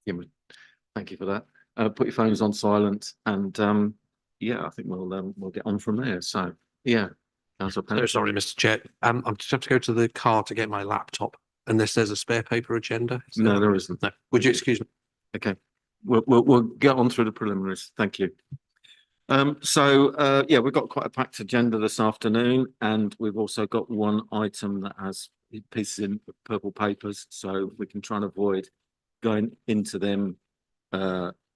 Yeah, thank you for that. Put your phones on silent, and yeah, I think we'll get on from there. So yeah, Councillor So Penn. sorry, Mr. Chair. I'm just have to go to the car to get my laptop, unless there's a spare paper agenda. No, there isn't. No. Would you excuse me? Okay, we'll get on through the preliminaries. Thank you. So yeah, we've got quite a packed agenda this afternoon, and we've also got one item that has pieces in purple papers, so we can try and avoid going into them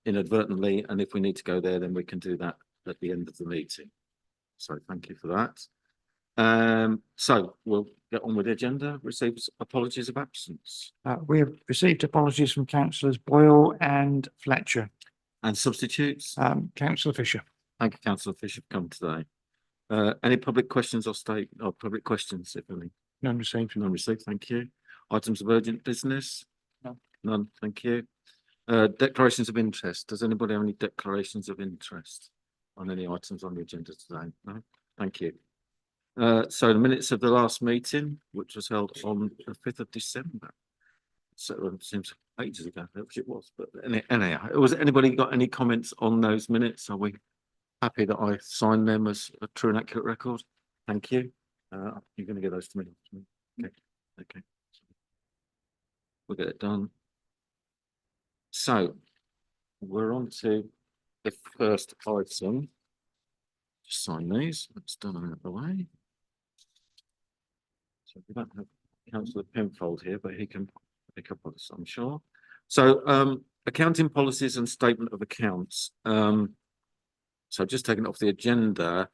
inadvertently, and if we need to go there, then we can do that at the end of the meeting. So thank you for that. So we'll get on with the agenda. Receives apologies of absence. We have received apologies from councillors Boyle and Fletcher. And substitutes. Councillor Fisher. Thank you, Councillor Fisher, for coming today. Any public questions or public questions, if any? None received. None received. Thank you. Items of urgent business? No. None. Thank you. Declarations of interest. Does anybody have any declarations of interest on any items on the agenda today? No. Thank you. So the minutes of the last meeting, which was held on the 5th of December. So it seems ages ago, which it was, but anyhow, was anybody got any comments on those minutes? Are we happy that I signed them as a true and accurate record? Thank you. You're going to get those to me. Okay. Okay. We'll get it done. So we're on to the first item. Just sign these. That's done out of the way. So we don't have Councillor Penfold here, but he can pick up on this, I'm sure. So accounting policies and statement of accounts. So just taking it off the agenda,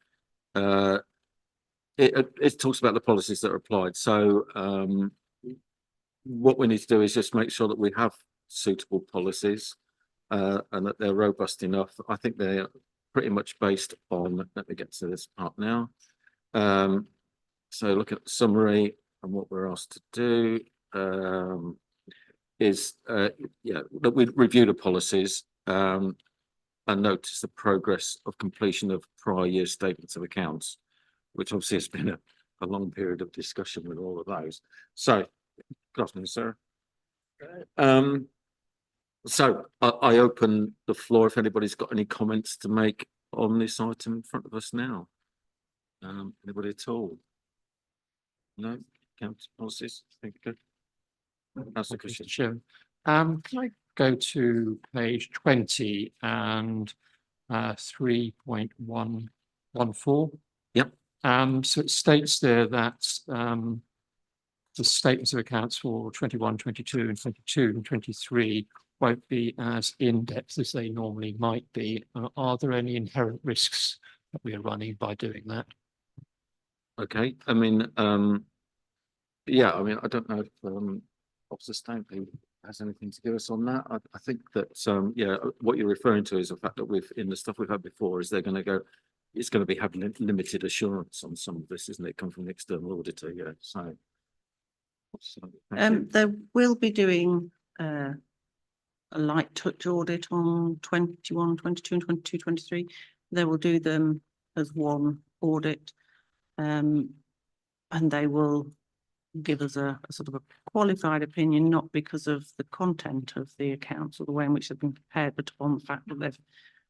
it talks about the policies that are applied. So what we need to do is just make sure that we have suitable policies and that they're robust enough. I think they're pretty much based on, let me get to this part now. So look at the summary, and what we're asked to do is yeah, that we review the policies and notice the progress of completion of prior year statements of accounts, which obviously has been a long period of discussion with all of those. So, good afternoon, sir. So I open the floor if anybody's got any comments to make on this item in front of us now. Anybody at all? No? Accounts policies? Thank you. That's the question. Sure. Can I go to page 20 and 3.114? Yep. So it states there that the statements of accounts for 21, 22 and 22 and 23 won't be as in-depth as they normally might be. Are there any inherent risks that we are running by doing that? Okay. I mean, yeah, I mean, I don't know if Officer Stanley has anything to give us on that. I think that, yeah, what you're referring to is the fact that in the stuff we've had before, is they're going to go, it's going to be having limited assurance on some of this, isn't it? Come from the external auditor, yeah. So they will be doing a light touch audit on 21, 22 and 22, 23. They will do them as one audit, and they will give us a sort of a qualified opinion, not because of the content of the accounts or the way in which they've been prepared, but on the fact that they've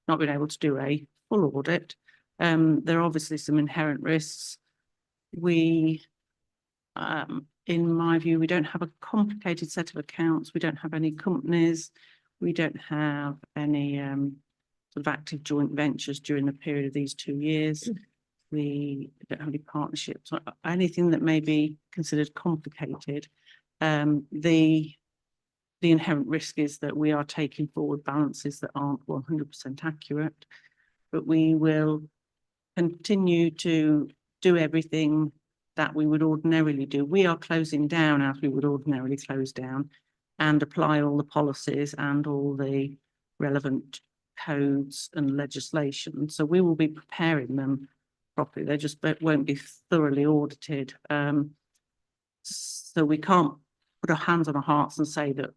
not been able to do a full audit. There are obviously some inherent risks. We, in my view, we don't have a complicated set of accounts. We don't have any companies. We don't have any sort of active joint ventures during the period of these 2 years. We don't have any partnerships or anything that may be considered complicated. The inherent risk is that we are taking forward balances that aren't 100% accurate, but we will continue to do everything that we would ordinarily do. We are closing down as we would ordinarily close down and apply all the policies and all the relevant codes and legislation. So we will be preparing them properly. They just won't be thoroughly audited. So we can't put our hands on our hearts and say that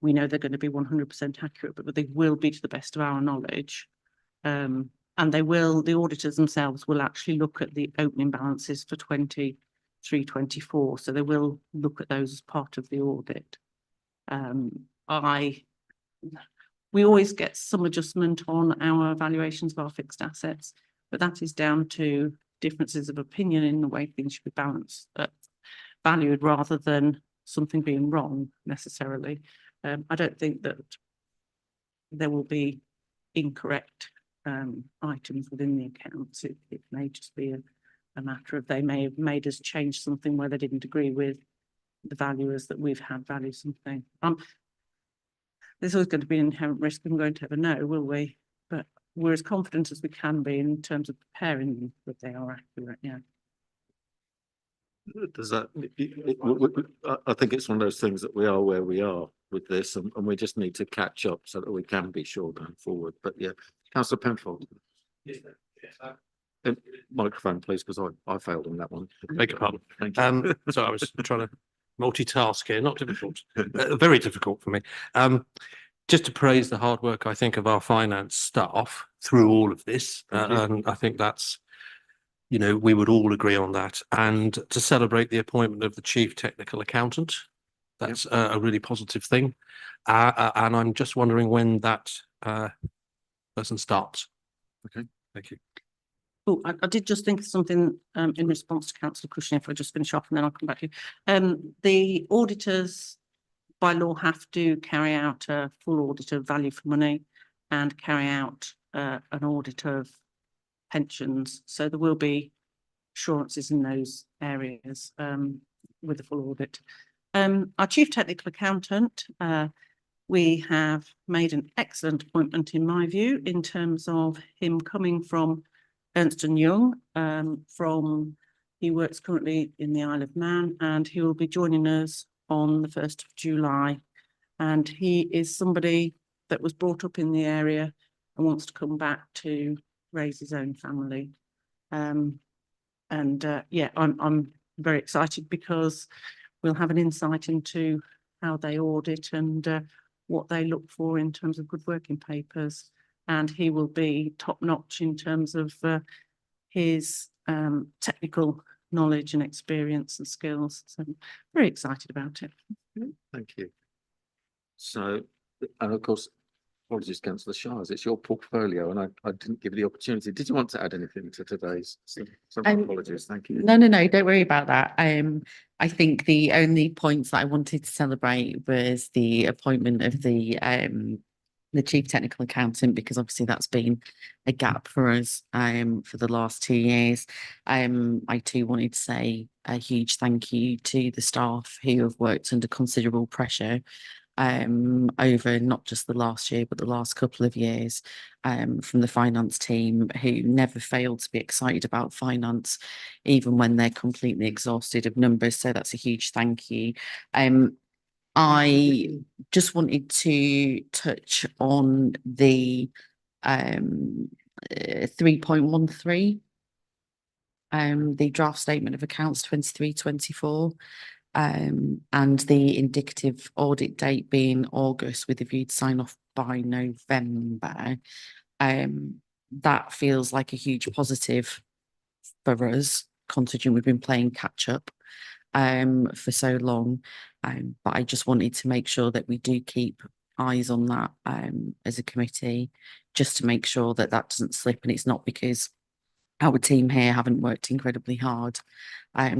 we know they're going to be 100% accurate, but they will be to the best of our knowledge. And they will, the auditors themselves will actually look at the opening balances for 23, 24. So they will look at those as part of the audit. I we always get some adjustment on our valuations of our fixed assets, but that is down to differences of opinion in the way things should be balanced, valued rather than something being wrong necessarily. I don't think that there will be incorrect items within the accounts. It may just be a matter of they may have made us change something where they didn't agree with the valuers that we've had value something. There's always going to be an inherent risk. We're going to ever know, will we? But we're as confident as we can be in terms of preparing them that they are accurate. Yeah. Does that, I think it's one of those things that we are where we are with this, and we just need to catch up so that we can be sure going forward. But yeah, Councillor Penfold. Microphone, please, because I failed on that one. Beg your pardon. Thank you. So I was trying to multitask here, not difficult, very difficult for me. Just to praise the hard work, I think, of our finance staff through all of this. And I think that's, you know, we would all agree on that. And to celebrate the appointment of the chief technical accountant, that's a really positive thing. And I'm just wondering when that person starts. Okay. Thank you. Oh, I did just think of something in response to Councillor Cushing, if I just finish off and then I'll come back to you. The auditors by law have to carry out a full audit of value for money and carry out an audit of pensions. So there will be assurances in those areas with the full audit. Our chief technical accountant, we have made an excellent appointment in my view in terms of him coming from Ernst & Young, he works currently in the Isle of Man, and he will be joining us on the 1st of July. And he is somebody that was brought up in the area and wants to come back to raise his own family. Yeah, I'm very excited because we'll have an insight into how they audit and what they look for in terms of good working papers. And he will be top notch in terms of his technical knowledge and experience and skills. So I'm very excited about it. Thank you. So, and of course, apologies, Councillor Shires, it's your portfolio and I didn't give you the opportunity. Did you want to add anything to today's? So apologies, thank you. No, don't worry about that. I think the only points that I wanted to celebrate was the appointment of the chief technical accountant, because obviously that's been a gap for us for the last 2 years. I too wanted to say a huge thank you to the staff who have worked under considerable pressure over not just the last year but the last couple of years, from the finance team, who never failed to be excited about finance even when they're completely exhausted of numbers. So that's a huge thank you. I just wanted to touch on the 3.13, the draft statement of accounts 23-24, and the indicative audit date being August with a view to sign off by November. That feels like a huge positive for us, considering we've been playing catch up for so long. But I just wanted to make sure that we do keep eyes on that as a committee, just to make sure that that doesn't slip. And it's not because our team here haven't worked incredibly hard.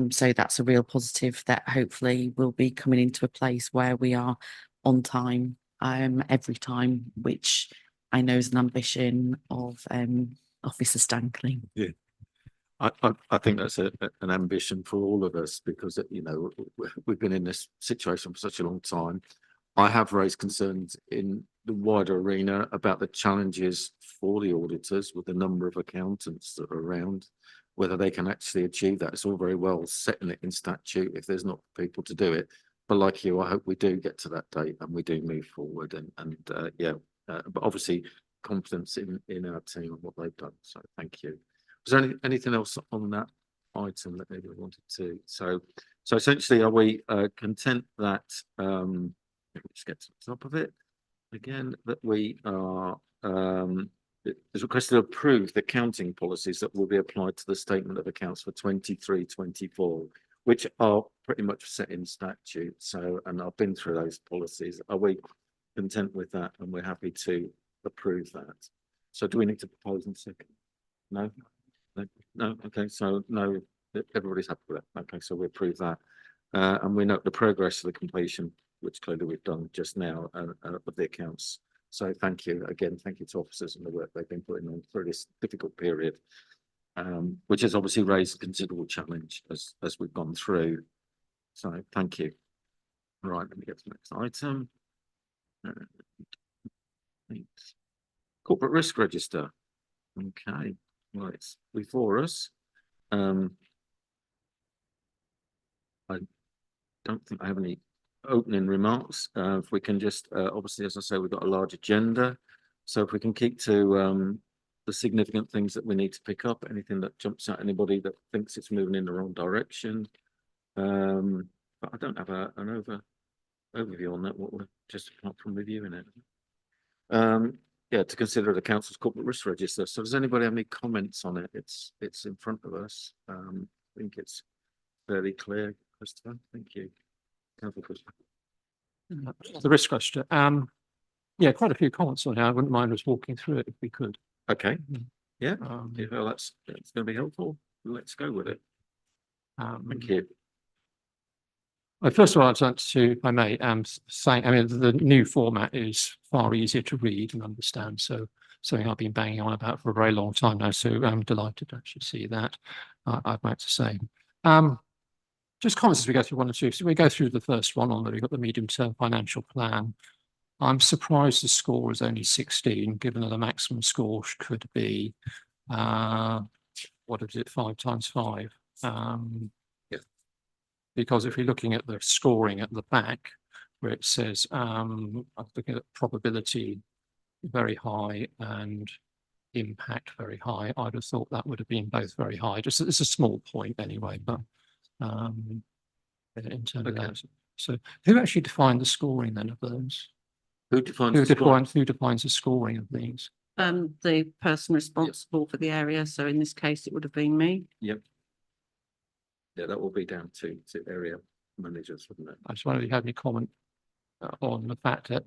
So that's a real positive that hopefully will be coming into a place where we are on time every time, which I know is an ambition of Officer Stankley. Yeah. I think that's an ambition for all of us, because, you know, we've been in this situation for such a long time. I have raised concerns in the wider arena about the challenges for the auditors with the number of accountants that are around, whether they can actually achieve that. It's all very well setting it in statute if there's not people to do it. But like you, I hope we do get to that date and we do move forward. But obviously confidence in our team and what they've done. So thank you. Was there anything else on that item that maybe we wanted to? So essentially, are we content that let me just get to the top of it again, that we are is requested to approve the accounting policies that will be applied to the statement of accounts for 23-24, which are pretty much set in statute. So, and I've been through those policies. Are we content with that and we're happy to approve that. So do we need to propose in second? No? No, okay, so no, everybody's happy with that. Okay, so we approve that. And we note the progress of the completion, which clearly we've done just now, of the accounts. So thank you again, thank you to officers and the work they've been putting on through this difficult period, which has obviously raised a considerable challenge as we've gone through. So thank you. Right, let me get to the next item. Thanks. Corporate risk register. Okay, well, it's before us. I don't think I have any opening remarks. If we can just, obviously, as I say, we've got a large agenda. So if we can keep to the significant things that we need to pick up, anything that jumps out anybody that thinks it's moving in the wrong direction. But I don't have an overview on that, what we're just apart from reviewing it. Yeah, to consider the council's corporate risk register. So does anybody have any comments on it? It's in front of us. I think it's fairly clear, Christopher. Thank you. Councillor Christopher. The risk register. Yeah, quite a few comments on it. I wouldn't mind us walking through it if we could. Okay, yeah, Um, well, that's going to be helpful. Let's go with it. Thank um, you. Well, first of all, I'd like to, if I may, say, I mean, the new format is far easier to read and understand. So something I've been banging on about for a very long time now. So I'm delighted to actually see that. I'd like to say. Just comments as we go through one or two. So we go through the first one on that. We've got the medium-term financial plan. I'm surprised the score is only 16, given that the maximum score could be, what is it, 5 times 5? Because if you're looking at the scoring at the back, where it says, I'm looking at probability very high and impact very high, I'd have thought that would have been both very high. Just it's a small point anyway, but in terms of that. So who actually defined the scoring then of those? Who defines the score? Who defines the scoring of these? The person responsible for the area. So in this case, it would have been me. Yep. Yeah, that will be down to area managers, wouldn't it? I just wondered if you had any comment on the fact that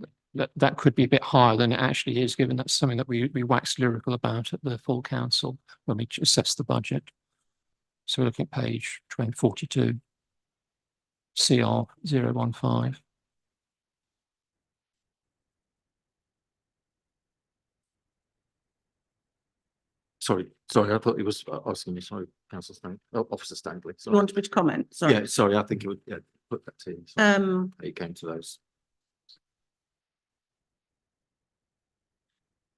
that could be a bit higher than it actually is, given that's something that we waxed lyrical about at the full council when we assessed the budget. So we're looking at page 42, CR 015. Sorry, I thought he was asking me, sorry, Councillor Stanley, Officer Stanley, You sorry. wanted me to comment? Sorry. Yeah, sorry, I think you would, yeah, put that to you. Sorry. How you came to those. I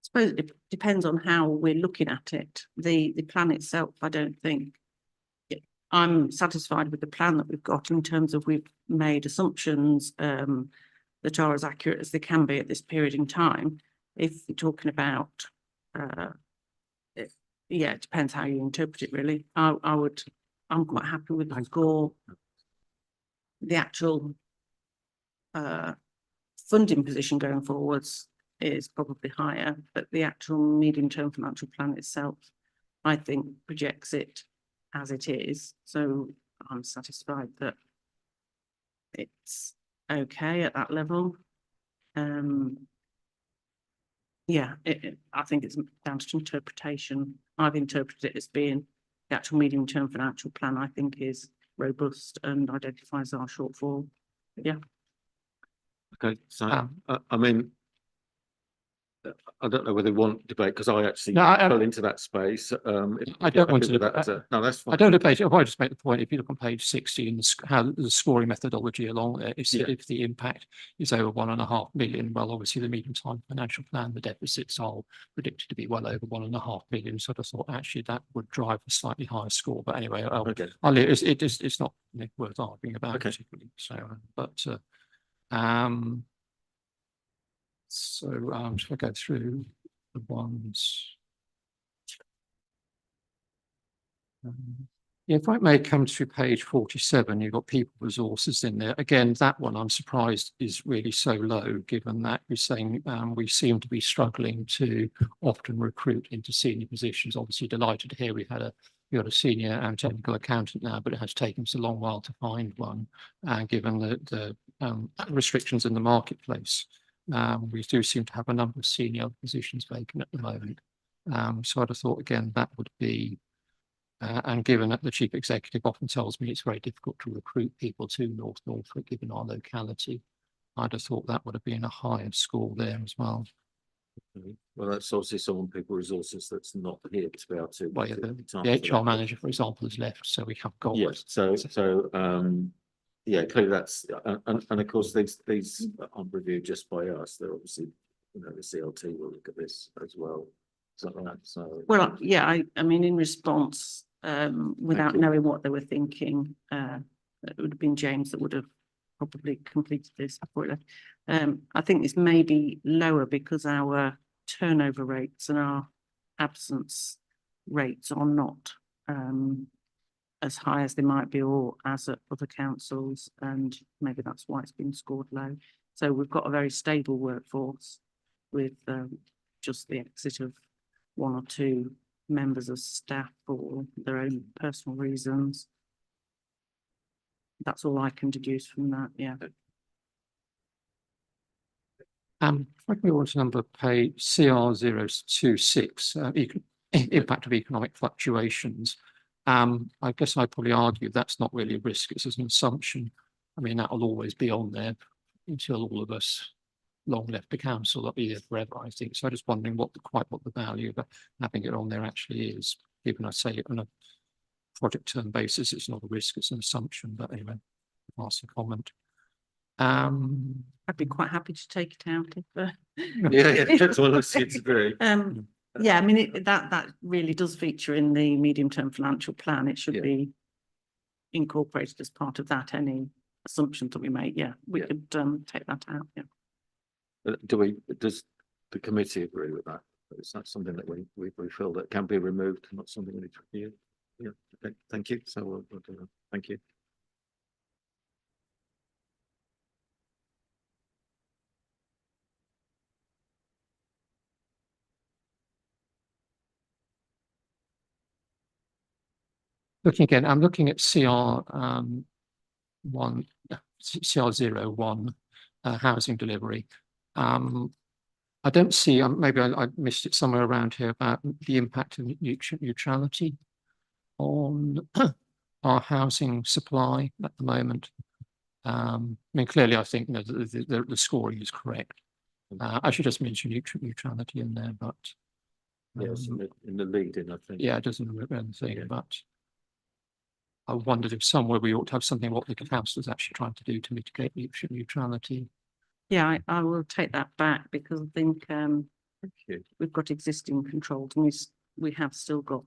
suppose it depends on how we're looking at it. The plan itself, I don't think. I'm satisfied with the plan that we've got in terms of we've made assumptions that are as accurate as they can be at this period in time. If we're talking about, yeah, it depends how you interpret it really. I'm quite happy with the score. The actual funding position going forwards is probably higher, but the actual medium-term financial plan itself, I think, projects it as it is. So I'm satisfied that it's okay at that level. Yeah, I think it's down to interpretation. I've interpreted it as being the actual medium-term financial plan, I think, is robust and identifies our shortfall. Yeah. Okay, so I mean, I don't know whether we want debate because I actually No, fell into that space. I don't want to No, that's fine. I don't debate it. I'll just make the point. If you look on page 16, how the scoring methodology along there, if the impact is over 1.5 million, well, obviously the medium-term financial plan, the deficits are predicted to be well over 1.5 million. So I thought actually that would drive a slightly higher score. But anyway, it's not worth arguing about particularly. So, should I go through the ones? Yeah, if I may come to page 47, you've got people resources in there. Again, that one I'm surprised is really so low, given that you're saying we seem to be struggling to often recruit into senior positions. Obviously delighted to hear we've got a senior and technical accountant now, but it has taken us a long while to find one, given the restrictions in the marketplace. We do seem to have a number of senior positions vacant at the moment. So I'd have thought again that would be, and given that the chief executive often tells me it's very difficult to recruit people to North Norfolk, given our locality, I'd have thought that would have been a higher score there as well. Well, that's obviously someone people resources that's not here to be able to. Well, yeah, to the answer that. HR manager, for example, has left, so we have got. Yes, yeah, clearly that's, and of course, these aren't reviewed just by us, they're obviously, you know, the CLT will look at this as well. So that, so. Well, yeah, I mean, in response, without you. knowing what they were thinking, it would have been James that would have probably completed this before it left. I think this may be lower because our turnover rates and our absence rates are not as high as they might be, or as at other councils, and maybe that's why it's been scored low. So we've got a very stable workforce with just the exit of one or two members of staff for their own personal reasons. That's all I can deduce from that, yeah. If I can go on to number page CR 026, impact of economic fluctuations. I guess I'd probably argue that's not really a risk, it's an assumption. I mean, that will always be on there until all of us long left the council, that'll be there forever, I think. So I'm just wondering what the value of having it on there actually is, even I say it on a project term basis, it's not a risk, it's an assumption, but anyway, ask a comment. I'd be quite happy to take it out if Yeah, that's what I see to do. yeah, I mean, that really does feature in the medium-term financial plan. It should Yeah. be incorporated as part of that, any assumptions that we make. Yeah, we Yeah. could take that out, yeah. Does the committee agree with that? Is that something that we feel that can be removed, not something we need to review? Yeah, okay, thank you. So we'll do that. Thank you. Looking again, I'm looking at CR 01 housing delivery. I don't see, maybe I missed it somewhere around here about the impact of nutrient neutrality on our housing supply at the moment. I mean, clearly, I think, you know, the scoring is correct. I should just mention nutrient neutrality in there, but Yes, in the lead-in, I think. yeah, it doesn't remember anything, Yeah. but I wondered if somewhere we ought to have something what the council is actually trying to do to mitigate nutrient neutrality. Yeah, I will take that back because I think Thank you. we've got existing controls and we have still got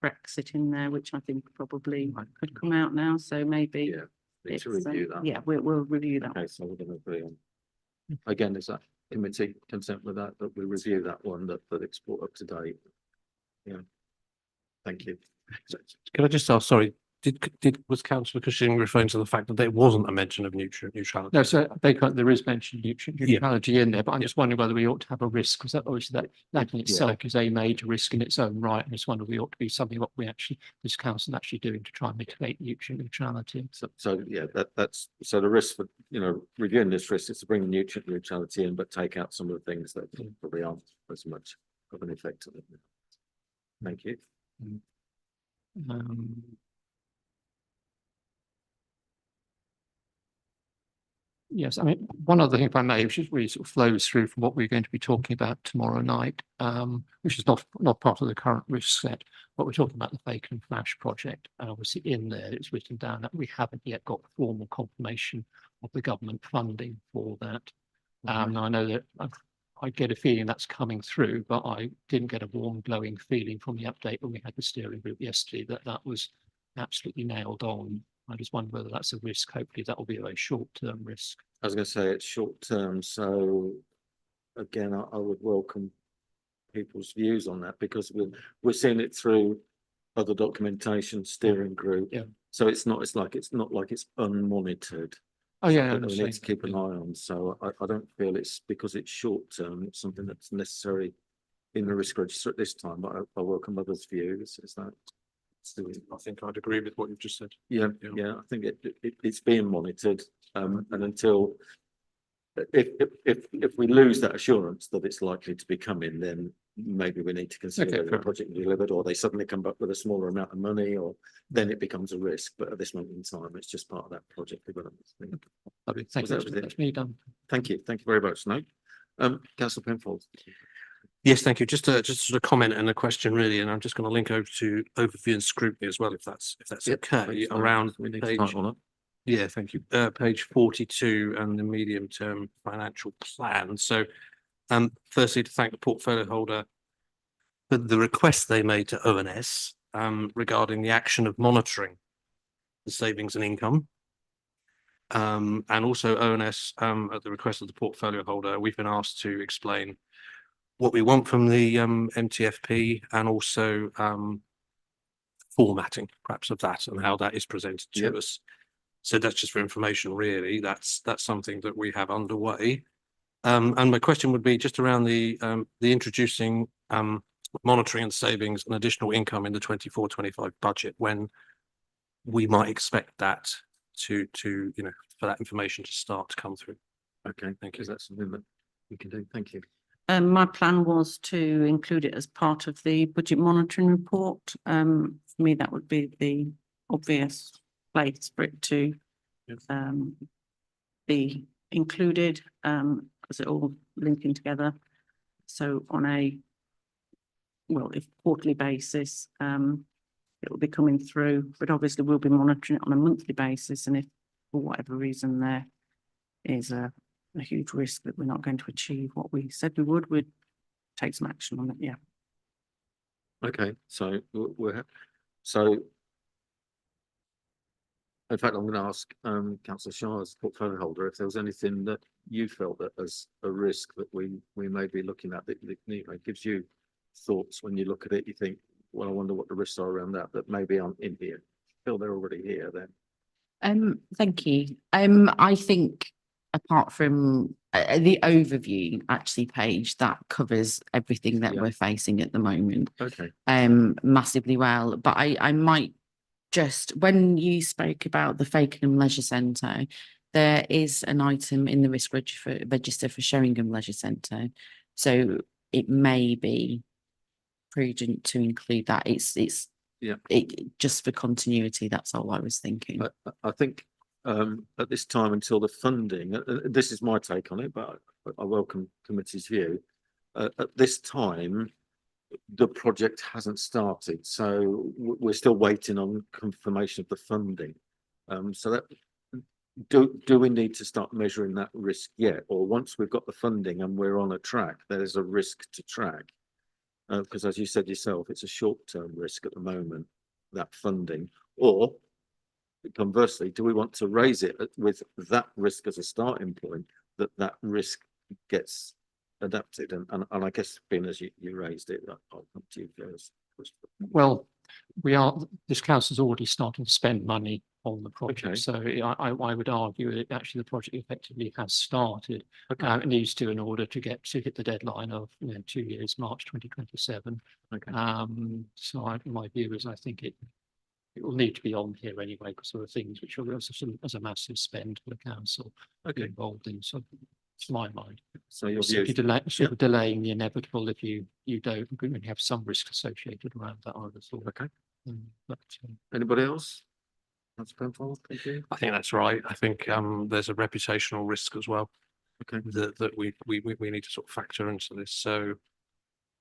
Brexit in there, which I think probably could come out now. So maybe Yeah, need to it's, review that. yeah, we'll review that. Okay, so we're going to agree on. Again, is that committee consent with that we review that one that it's brought up to date? Yeah. Thank you. Can I just ask, sorry, was councillor Cushing referring to the fact that there wasn't a mention of nutrient neutrality? No, so there is mentioned nutrient Yeah. neutrality in there, but I'm just wondering whether we ought to have a risk, because that obviously that in itself is a major risk in its own right. And I just wonder we ought to be something what we actually, this council actually doing to try and mitigate nutrient neutrality. So yeah, that's so the risk for, you know, reviewing this risk is to bring the nutrient neutrality in, but take out some of the things that probably aren't as much of an effect on it. Thank you. Yes, I mean, one other thing, if I may, which is really sort of flows through from what we're going to be talking about tomorrow night, which is not part of the current risk set, but we're talking about the Fake and Flash project. And obviously in there, it's written down that we haven't yet got formal confirmation of the government funding for that. I know that I get a feeling that's coming through, but I didn't get a warm, glowing feeling from the update when we had the steering group yesterday that was absolutely nailed on. I just wonder whether that's a risk. Hopefully that will be a very short-term risk. I was going to say it's short term, so again, I would welcome people's views on that because we're seeing it through other documentation, steering group. Yeah. So it's not like it's unmonitored. Oh yeah, I Something that we need to understand. keep an eye on. So I don't feel it's because it's short term, it's something that's necessary in the risk register at this time, but I welcome others' views. Is that? I think I'd agree with what you've just said. Yeah, Yeah. yeah, I think it's being monitored, and until if we lose that assurance that it's likely to be coming, then maybe we need to consider Okay, whether the fair project will be delivered, or they suddenly come back with a smaller amount of money, or then it becomes a risk. But at this moment in time, it's just part of that project development thing. Lovely, thank Was you. that everything? That's me done. Thank you very much, Nick. Councillor Penfold. Yes, thank you. Just a sort of comment and a question really, and I'm just going to link over to overview and scrutiny as well, if that's Yep, okay, that's fine. around We need to page. type one up. Yeah, thank you. Page 42 and the medium-term financial plan. So, firstly, to thank the portfolio holder for the request they made to ONS regarding the action of monitoring the savings and income. And also ONS, at the request of the portfolio holder, we've been asked to explain what we want from the MTFP and also formatting perhaps of that and how that is presented to Yep. us. So that's just for information, really. That's something that we have underway. And my question would be just around the introducing monitoring and savings and additional income in the 24-25 budget, when we might expect that to for that information to start to come through. Okay, thank you. That's something that we can do. Thank you. My plan was to include it as part of the budget monitoring report. For me, that would be the obvious place for it to Yes. be included, because it all linking together. So on a, well, if quarterly basis, it will be coming through, but obviously we'll be monitoring it on a monthly basis. And if for whatever reason there is a huge risk that we're not going to achieve what we said we would, we'd take some action on it. Yeah. Okay, so in fact, I'm going to ask Councillor Shah as portfolio holder if there was anything that you felt that as a risk that we may be looking at that gives you thoughts when you look at it. You think, well, I wonder what the risks are around that maybe aren't in here. Feel they're already here then. Thank you. I think apart from the overview actually page that covers everything that Yeah. we're facing at the moment, Okay. massively well. But I might just, when you spoke about the Fakenham Leisure Centre, there is an item in the risk register for Sheringham Leisure Centre. So it may be prudent to include that. It's just for continuity. That's all I was thinking. I think at this time, until the funding, this is my take on it, but I welcome committee's view. At this time, the project hasn't started, so we're still waiting on confirmation of the funding. So that do we need to start measuring that risk yet, or once we've got the funding and we're on a track, there's a risk to track? Because as you said yourself, it's a short-term risk at the moment, that funding. Or conversely, do we want to raise it with that risk as a starting point, that risk gets adapted? And I guess, being as you raised it, I'll come to you first. Well, this council's already starting to spend money on the project. Okay. So I would argue that actually the project effectively has started. Okay. It needs to, in order to hit the deadline of 2 years, March 2027. Okay. So my view is I think it will need to be on here anyway, because there are things which are as a massive spend for the council involved in. So it's my mind. So your So if view. you delaying the inevitable if you don't, we have some risk associated around that, I would have thought. Okay. But Anybody else? That's Penfold. Thank you. I think that's right. I think there's a reputational risk as well. Okay. That we need to sort of factor into this. So,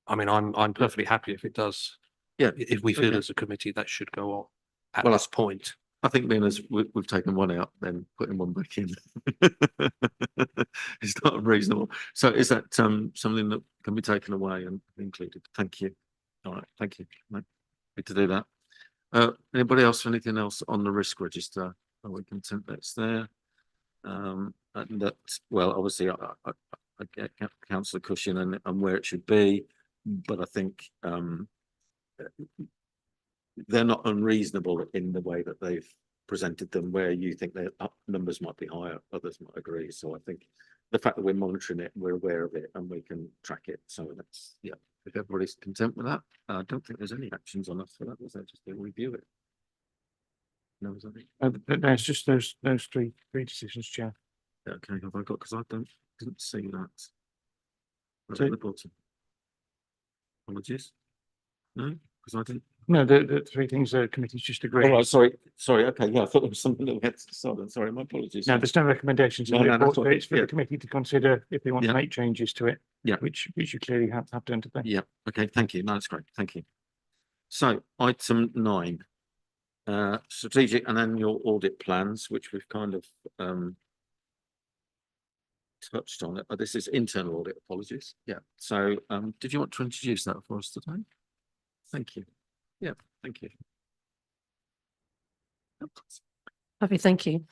I mean, I'm perfectly happy if it does. Yeah. If we feel Okay. as a committee that should go on at Well, this point. I think being as we've taken one out, then putting one back in is not unreasonable. So is that something that can be taken away and included? Thank you. All right, thank you. Good to do that. Anybody else? Anything else on the risk register? Are we content that's there? And that, well, obviously I get Councillor Cushion and where it should be, but I think they're not unreasonable in the way that they've presented them, where you think their numbers might be higher, others might agree. So I think the fact that we're monitoring it, we're aware of it, and we can track it. So that's, yeah, if everybody's content with that, I don't think there's any actions on us for that. Was there just to review it? No, was there? There's just those three decisions, Chair. Okay, have I got, because I don't Didn't see that. Was So- at the bottom. Apologies. No, because I didn't. No, the three things the committee's just Oh, agreed. right, sorry, okay, yeah, I thought there was something that we had to decide on, sorry, my apologies. No, there's no recommendations in No, the no, report, that's what- but it's for yeah. the committee to consider if they want to Yeah. make changes to it. Yeah. Which you clearly have done today. Yeah, okay, thank you, no, that's great, thank you. So, item 9. Strategic and annual audit plans, which we've kind of touched on it, but this is internal audit, apologies, yeah, so did you want to introduce that for us today? Thank you, yeah, thank you. Lovely, thank you.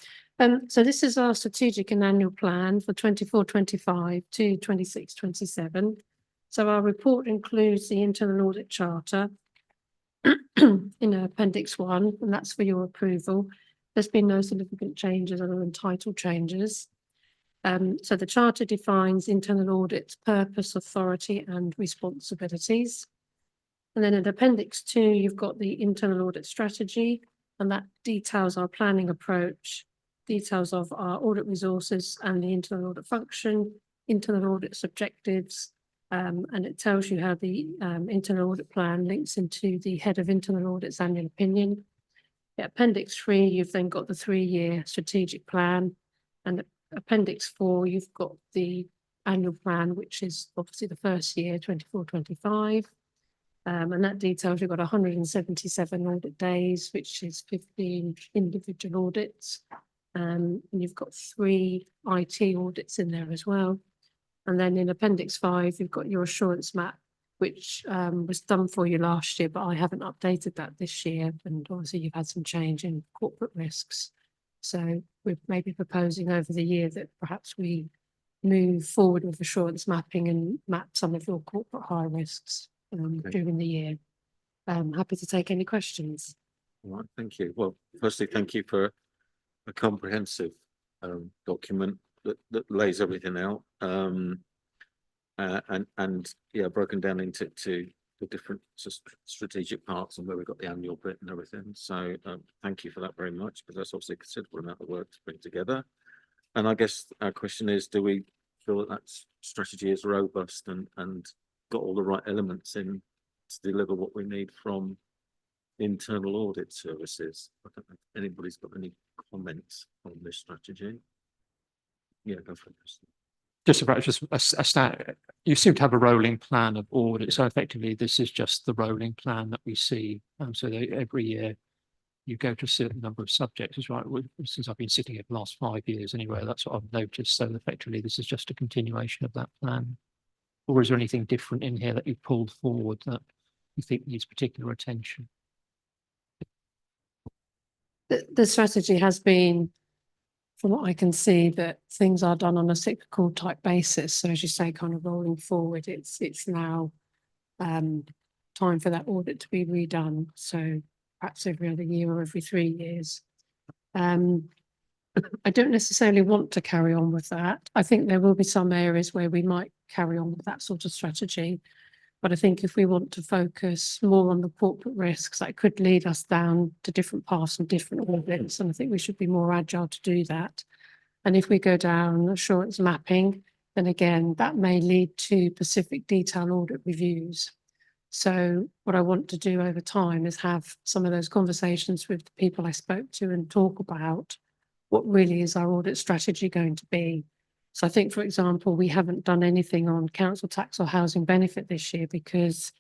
So this is our strategic and annual plan for 24-25 to 26-27. So our report includes the internal audit charter in appendix 1, and that's for your approval. There's been no significant changes other than title changes. So the charter defines internal audit's purpose, authority and responsibilities. And then in appendix 2, you've got the internal audit strategy, and that details our planning approach, details of our audit resources and the internal audit function, internal audit objectives, and it tells you how the internal audit plan links into the head of internal audit's annual opinion. At appendix 3, you've then got the 3-year strategic plan, and appendix 4, you've got the annual plan, which is obviously the first year, 24-25. And that details you've got 177 audit days, which is 15 individual audits. And you've got 3 IT audits in there as well. And then in appendix 5, you've got your assurance map, which was done for you last year, but I haven't updated that this year. And obviously you've had some change in corporate risks. So we're maybe proposing over the year that perhaps we move forward with assurance mapping and map some of your corporate high risks during the year. Happy to take any questions. All right, thank you. Well, firstly, thank you for a comprehensive document that lays everything out. And yeah, broken down into the different strategic parts and where we've got the annual bit and everything. So thank you for that very much, because that's obviously a considerable amount of work to bring together. And I guess our question is, do we feel that strategy is robust and got all the right elements in to deliver what we need from internal audit services? I don't know if anybody's got any comments on this strategy. Yeah, go for it. Just a stat, you seem to have a rolling plan of audit. So effectively, this is just the rolling plan that we see. So every year you go to a certain number of subjects, is right? Since I've been sitting here for the last 5 years anyway, that's what I've noticed. So effectively, this is just a continuation of that plan. Or is there anything different in here that you pulled forward that you think needs particular attention? The strategy has been, from what I can see, that things are done on a cyclical type basis. So as you say, kind of rolling forward, it's now time for that audit to be redone. So perhaps every other year or every 3 years. I don't necessarily want to carry on with that. I think there will be some areas where we might carry on with that sort of strategy. But I think if we want to focus more on the corporate risks, that could lead us down to different paths and different audits. And I think we should be more agile to do that. And if we go down assurance mapping, then again, that may lead to specific detail audit reviews. So what I want to do over time is have some of those conversations with the people I spoke to and talk about what really is our audit strategy going to be. So I think, for example, we haven't done anything on council tax or housing benefit this year because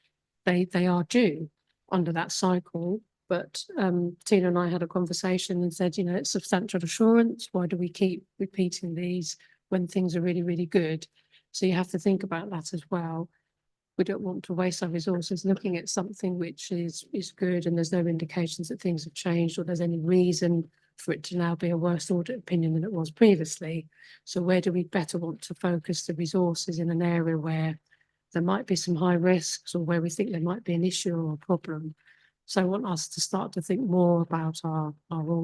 they are due under that cycle. But Tina and I had a conversation and said, you know, it's substantial assurance. Why do we keep repeating these when things are really, really good? So you have to think about that as well. We don't want to waste our resources looking at something which is good and there's no indications that things have changed or there's any reason for it to now be a worse audit opinion than it was previously. So where do we better want to focus the resources in an area where there might be some high risks or where we think there might be an issue or a problem? So I want us to start to think more about our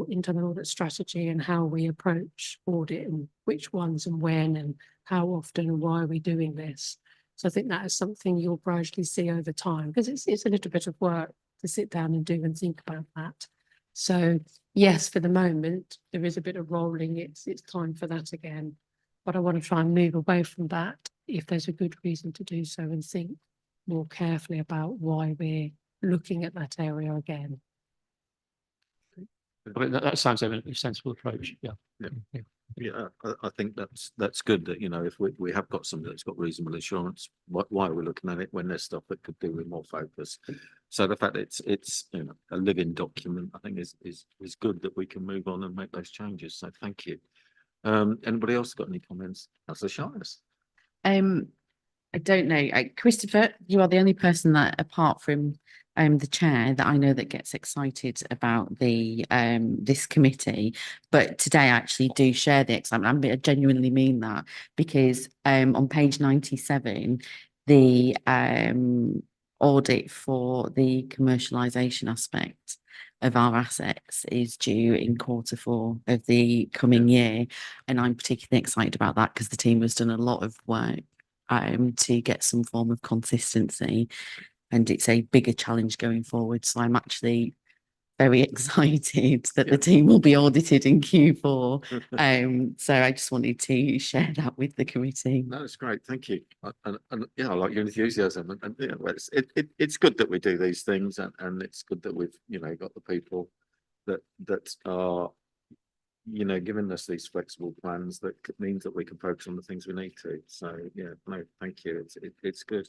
internal audit strategy and how we approach audit and which ones and when and how often and why are we doing this. So I think that is something you'll gradually see over time because it's a little bit of work to sit down and do and think about that. So yes, for the moment, there is a bit of rolling. It's time for that again. But I want to try and move away from that if there's a good reason to do so and think more carefully about why we're looking at that area again. I mean, that sounds like a sensible approach, yeah. Yeah, I think that's good that, you know, if we have got something that's got reasonable assurance, why are we looking at it when there's stuff that could do with more focus? So the fact that it's you know, a living document, I think is good that we can move on and make those changes. So thank you. Anybody else got any comments? That's the shyness. I don't know. Christopher, you are the only person that, apart from the chair, that I know that gets excited about the this committee. But today I actually do share the excitement. I genuinely mean that, because on page 97, the audit for the commercialisation aspect of our assets is due in Q4 of the coming year, and I'm particularly excited about that because the team has done a lot of work to get some form of consistency, and it's a bigger challenge going forward. So I'm actually very excited that the team will be audited in Q4. So I just wanted to share that with the committee. No, it's great. Thank you. And yeah, I like your enthusiasm. And yeah, well, it's good that we do these things, and it's good that we've, you know, got the people that are, you know, giving us these flexible plans that means that we can focus on the things we need to. So yeah, no, thank you. It's good.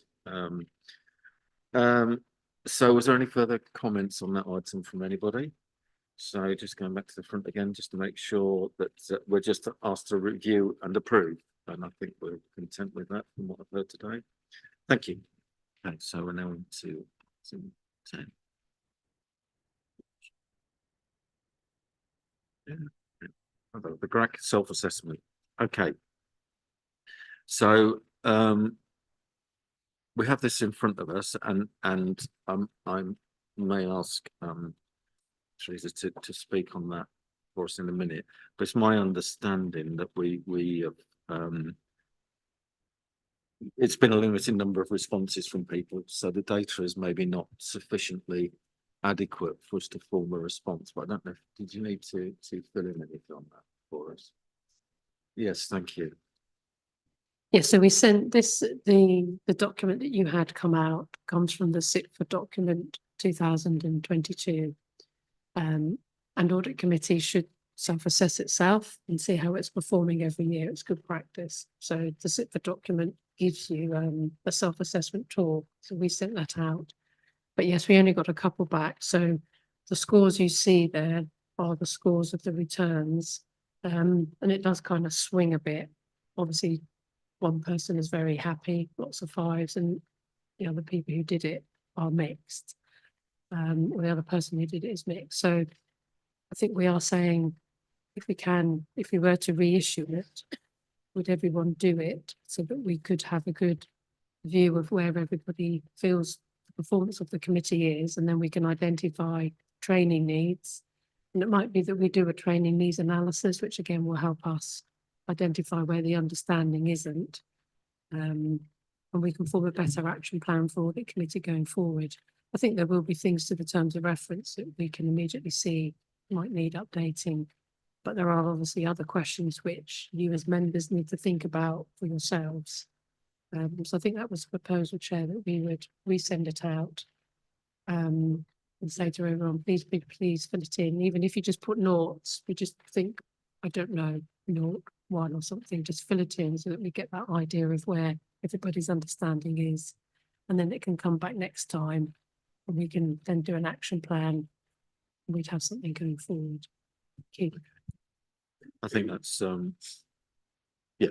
So was there any further comments on that item from anybody? So just going back to the front again, just to make sure that we're just asked to review and approve. And I think we're content with that from what I've heard today. Thank you. Okay, so we're now into 10. Yeah. The GRAC self-assessment. Okay. So we have this in front of us, and I may ask Teresa to speak on that for us in a minute. But it's my understanding that we have it's been a limited number of responses from people, so the data is maybe not sufficiently adequate for us to form a response. But I don't know, did you need to fill in anything on that for us? Yes, thank you. Yes, so we sent this, the document that you had come out comes from the SIT document 2022. And audit committee should self-assess itself and see how it's performing every year. It's good practice. So the SIT document gives you a self-assessment tool. So we sent that out. But yes, we only got a couple back. So the scores you see there are the scores of the returns. And it does kind of swing a bit. Obviously, one person is very happy, lots of 5s, and the other people who did it are mixed. Or the other person who did it is mixed. So I think we are saying, if we were to reissue it, would everyone do it so that we could have a good view of where everybody feels the performance of the committee is, and then we can identify training needs. And it might be that we do a training needs analysis, which again will help us identify where the understanding isn't. And we can form a better action plan for the committee going forward. I think there will be things to the terms of reference that we can immediately see might need updating, but there are obviously other questions which you as members need to think about for yourselves. So I think that was the proposal, Chair, that we would resend it out and say to everyone, please fill it in. Even if you just put noughts, we just think, I don't know, 0.1 or something, just fill it in so that we get that idea of where everybody's understanding is. And then it can come back next time and we can then do an action plan. And we'd have something going forward. Thank you. I think that's yeah,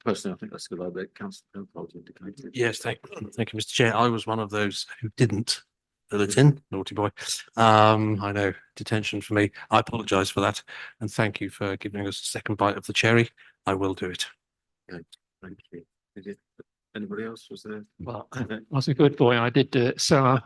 personally I think that's a good idea. Councillor Penfold indicated. Yes, thank you, Mr. Chair. I was one of those who didn't fill it in, naughty boy. I know, detention for me. I apologise for that, and thank you for giving us a second bite of the cherry. I will do it. Okay, thank you. Did it, anybody else was there? Well, I was a good boy. I did do it. So,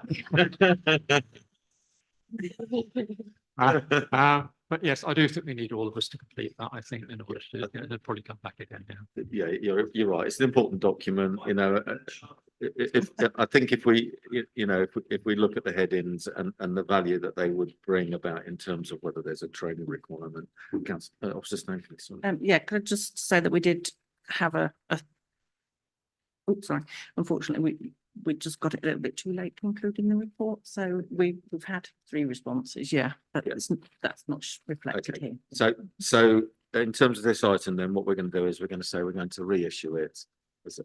but yes, I do think we need all of us to complete that. I think in order to, they'll probably come back again. Yeah, you're right. It's an important document. You know, if I think if we, you know, if we look at the headings and the value that they would bring about in terms of whether there's a training requirement, Officer Snowflake. Yeah, could I just say that we did have oops, sorry, unfortunately, we just got it a little bit too late to include in the report, so we've had 3 responses, yeah, but that's not reflected Okay. here. So in terms of this item, then what we're going to do is we're going to say we're going to reissue it.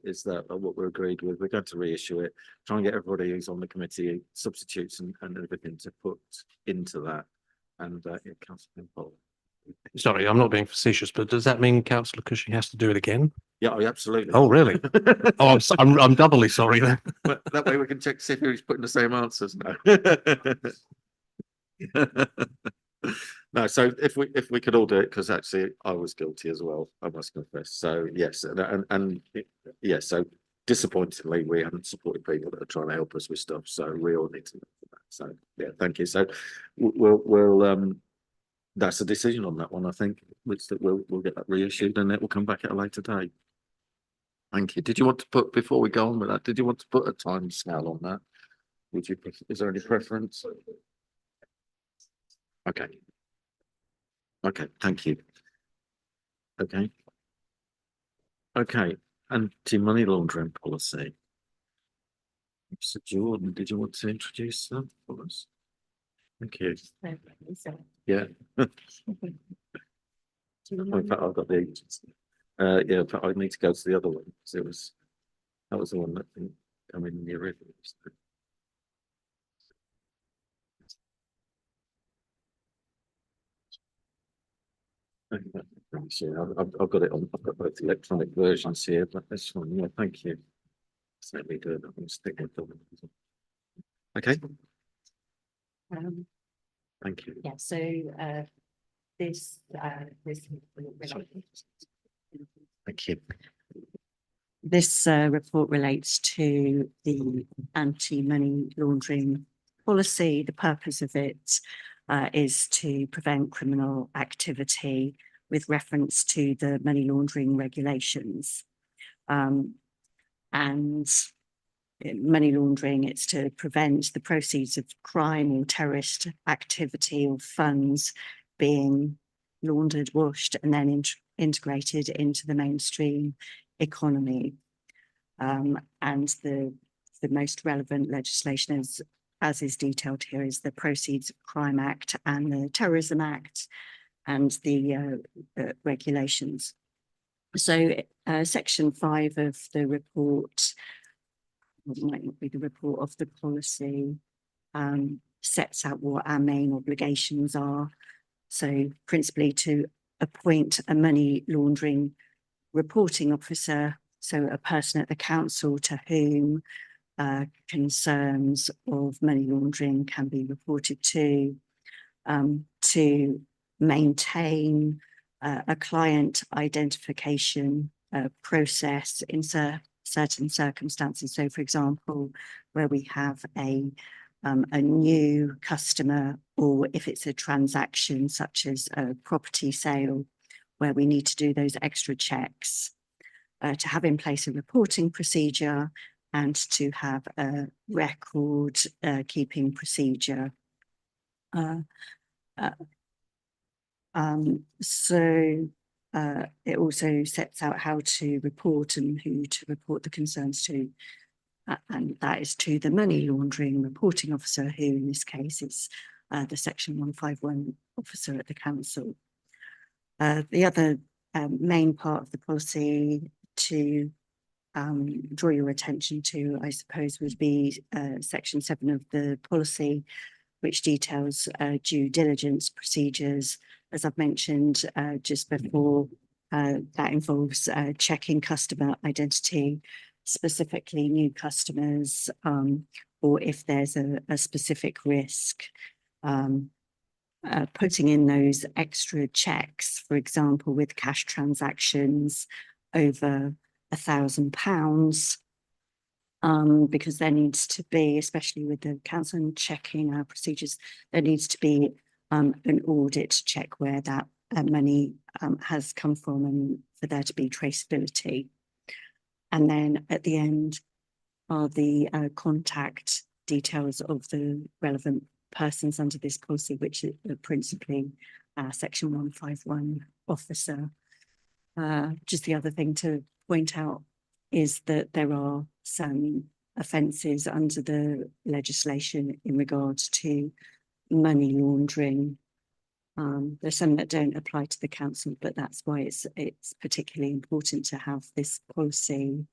Is that what we're agreed with? We're going to reissue it, try and get everybody who's on the committee substitutes and everything to put into that. And Councillor Pimpole. Sorry, I'm not being facetious, but does that mean councillor Cushing has to do it again? Yeah, absolutely. Oh, really? Oh, I'm doubly sorry then. But that way we can check to see if he's putting the same answers now. No, so if we could all do it, because actually I was guilty as well, I must confess. So yes, yeah, so disappointingly we haven't supported people that are trying to help us with stuff. So we all need to know that. So yeah, thank you. So we'll that's a decision on that one, I think, which that we'll get that reissued and it will come back at a later date. Thank you. Did you want to put, before we go on with that, did you want to put a time scale on that? Would you, is there any preference? Okay. Okay, thank you. Okay. Okay, anti-money laundering policy. Mr. Jordan, did you want to introduce that for us? Thank you. Yeah. In fact, I've got the agency. Yeah, but I need to go to the other one. So that was the one that didn't come in the original. I've got it on. I've got both electronic versions here, but this one, yeah, thank you. So let me do it. I'm going to stick with them. Okay, thank you. Yeah, so this Thank you. this report relates to the anti-money laundering policy. The purpose of it is to prevent criminal activity with reference to the money laundering regulations. And money laundering, it's to prevent the proceeds of crime or terrorist activity or funds being laundered, washed, and then integrated into the mainstream economy. And the most relevant legislation is, as is detailed here, is the Proceeds of Crime Act and the Terrorism Act and the regulations. So section 5 of the report, it might not be the report of the policy, sets out what our main obligations are. So principally to appoint a money laundering reporting officer, so a person at the council to whom concerns of money laundering can be reported to maintain a client identification process in certain circumstances. So for example, where we have a new customer, or if it's a transaction such as a property sale, where we need to do those extra checks, to have in place a reporting procedure and to have a record keeping procedure. It also sets out how to report and who to report the concerns to. And that is to the money laundering reporting officer, who in this case is the section 151 officer at the council. The other main part of the policy to draw your attention to, I suppose, would be section 7 of the policy, which details due diligence procedures. As I've mentioned just before, that involves checking customer identity, specifically new customers, or if there's a specific risk, putting in those extra checks, for example, with cash transactions over £1,000, because there needs to be, especially with the council and checking our procedures, there needs to be an audit to check where that money has come from, and for there to be traceability. And then at the end are the contact details of the relevant persons under this policy, which is principally section 151 officer. Just the other thing to point out is that there are some offences under the legislation in regards to money laundering. There's some that don't apply to the council, but that's why it's particularly important to have this policy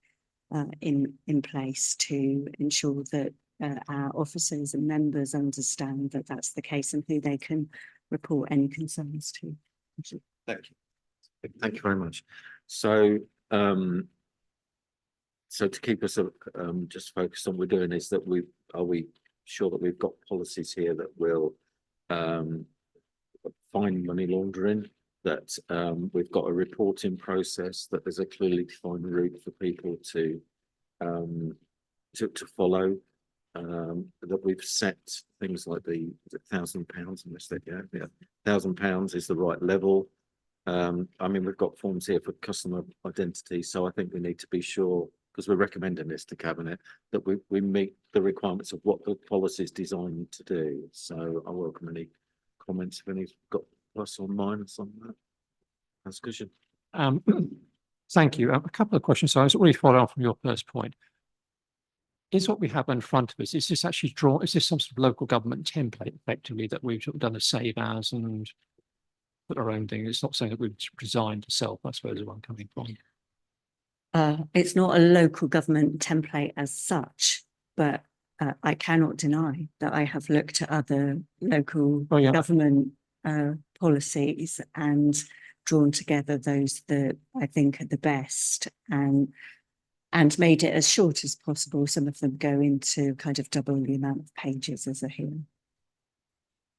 in place to ensure that our officers and members understand that that's the case and who they can report any concerns to. Thank you. Thank you very much. So, so to keep us just focused on what we're doing is that are we sure that we've got policies here that will find money laundering, that we've got a reporting process, that there's a clearly defined route for people to follow, that we've set things like the £1,000 instead, yeah, £1,000 is the right level. I mean, we've got forms here for customer identity, so I think we need to be sure, because we're recommending this to Cabinet, that we meet the requirements of what the policy is designed to do. So I welcome any comments if any's got plus or minus on that. That's good. Thank you. A couple of questions. So I was already following on from your first point. Is what we have in front of us, is this actually is this some sort of local government template effectively that we've sort of done a save as and put our own thing? It's not something that we've designed to self, I suppose, is where I'm coming from. It's not a local government template as such, but I cannot deny that I have looked at other local government policies and drawn together those that I think are the best and made it as short as possible. Some of them go into kind of double the amount of pages as a hearing.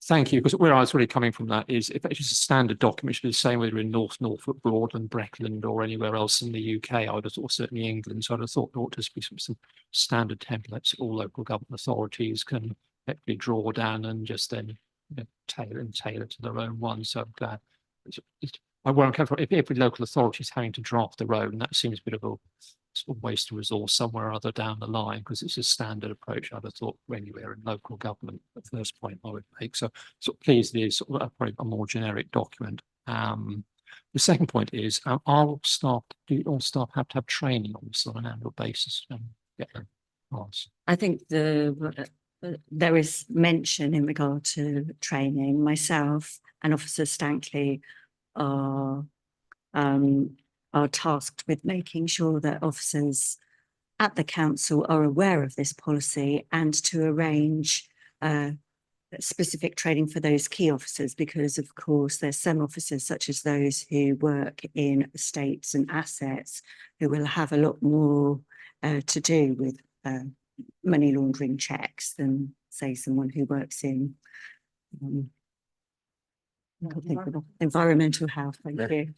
Thank you, because where I was really coming from that is if it's just a standard document, it should be the same whether in Norfolk, Broadland, Breckland or anywhere else in the UK. I would have thought certainly England. So I'd have thought there ought to be some standard templates that all local government authorities can effectively draw down and just then tailor to their own one. So I'm glad. I won't come from if every local authority is having to draft their own, that seems a bit of a sort of waste of resource somewhere or other down the line, because it's a standard approach I'd have thought anywhere in local government. The first point I would make. So please, it is sort of probably a more generic document. The second point is, do all staff have to have training on this on an annual basis? I think there is mention in regard to training. Myself and Officer Stankley are tasked with making sure that officers at the council are aware of this policy and to arrange specific training for those key officers, because of course there's some officers such as those who work in estates and assets who will have a lot more to do with money laundering checks than say someone who works in environmental health. Thank you.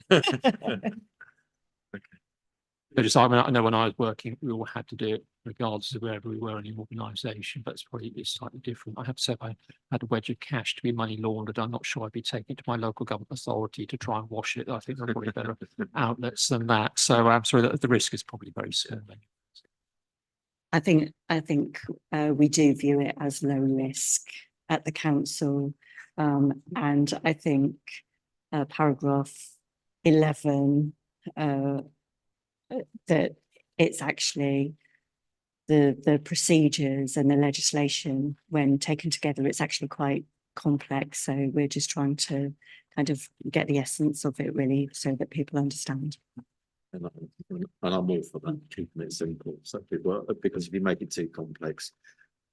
I know when I was working, we all had to do it regardless of wherever we were in the organisation, but it's slightly different. I have to say, if I had a wedge of cash to be money laundered, I'm not sure I'd be taking it to my local government authority to try and wash it. I think there are probably better outlets than that. So I'm sorry that the risk is probably very small. I think we do view it as low risk at the council, and I think paragraph 11 that it's actually the procedures and the legislation when taken together, it's actually quite complex. So we're just trying to kind of get the essence of it really so that people understand. And I'm all for that, keeping it simple. So people, because if you make it too complex,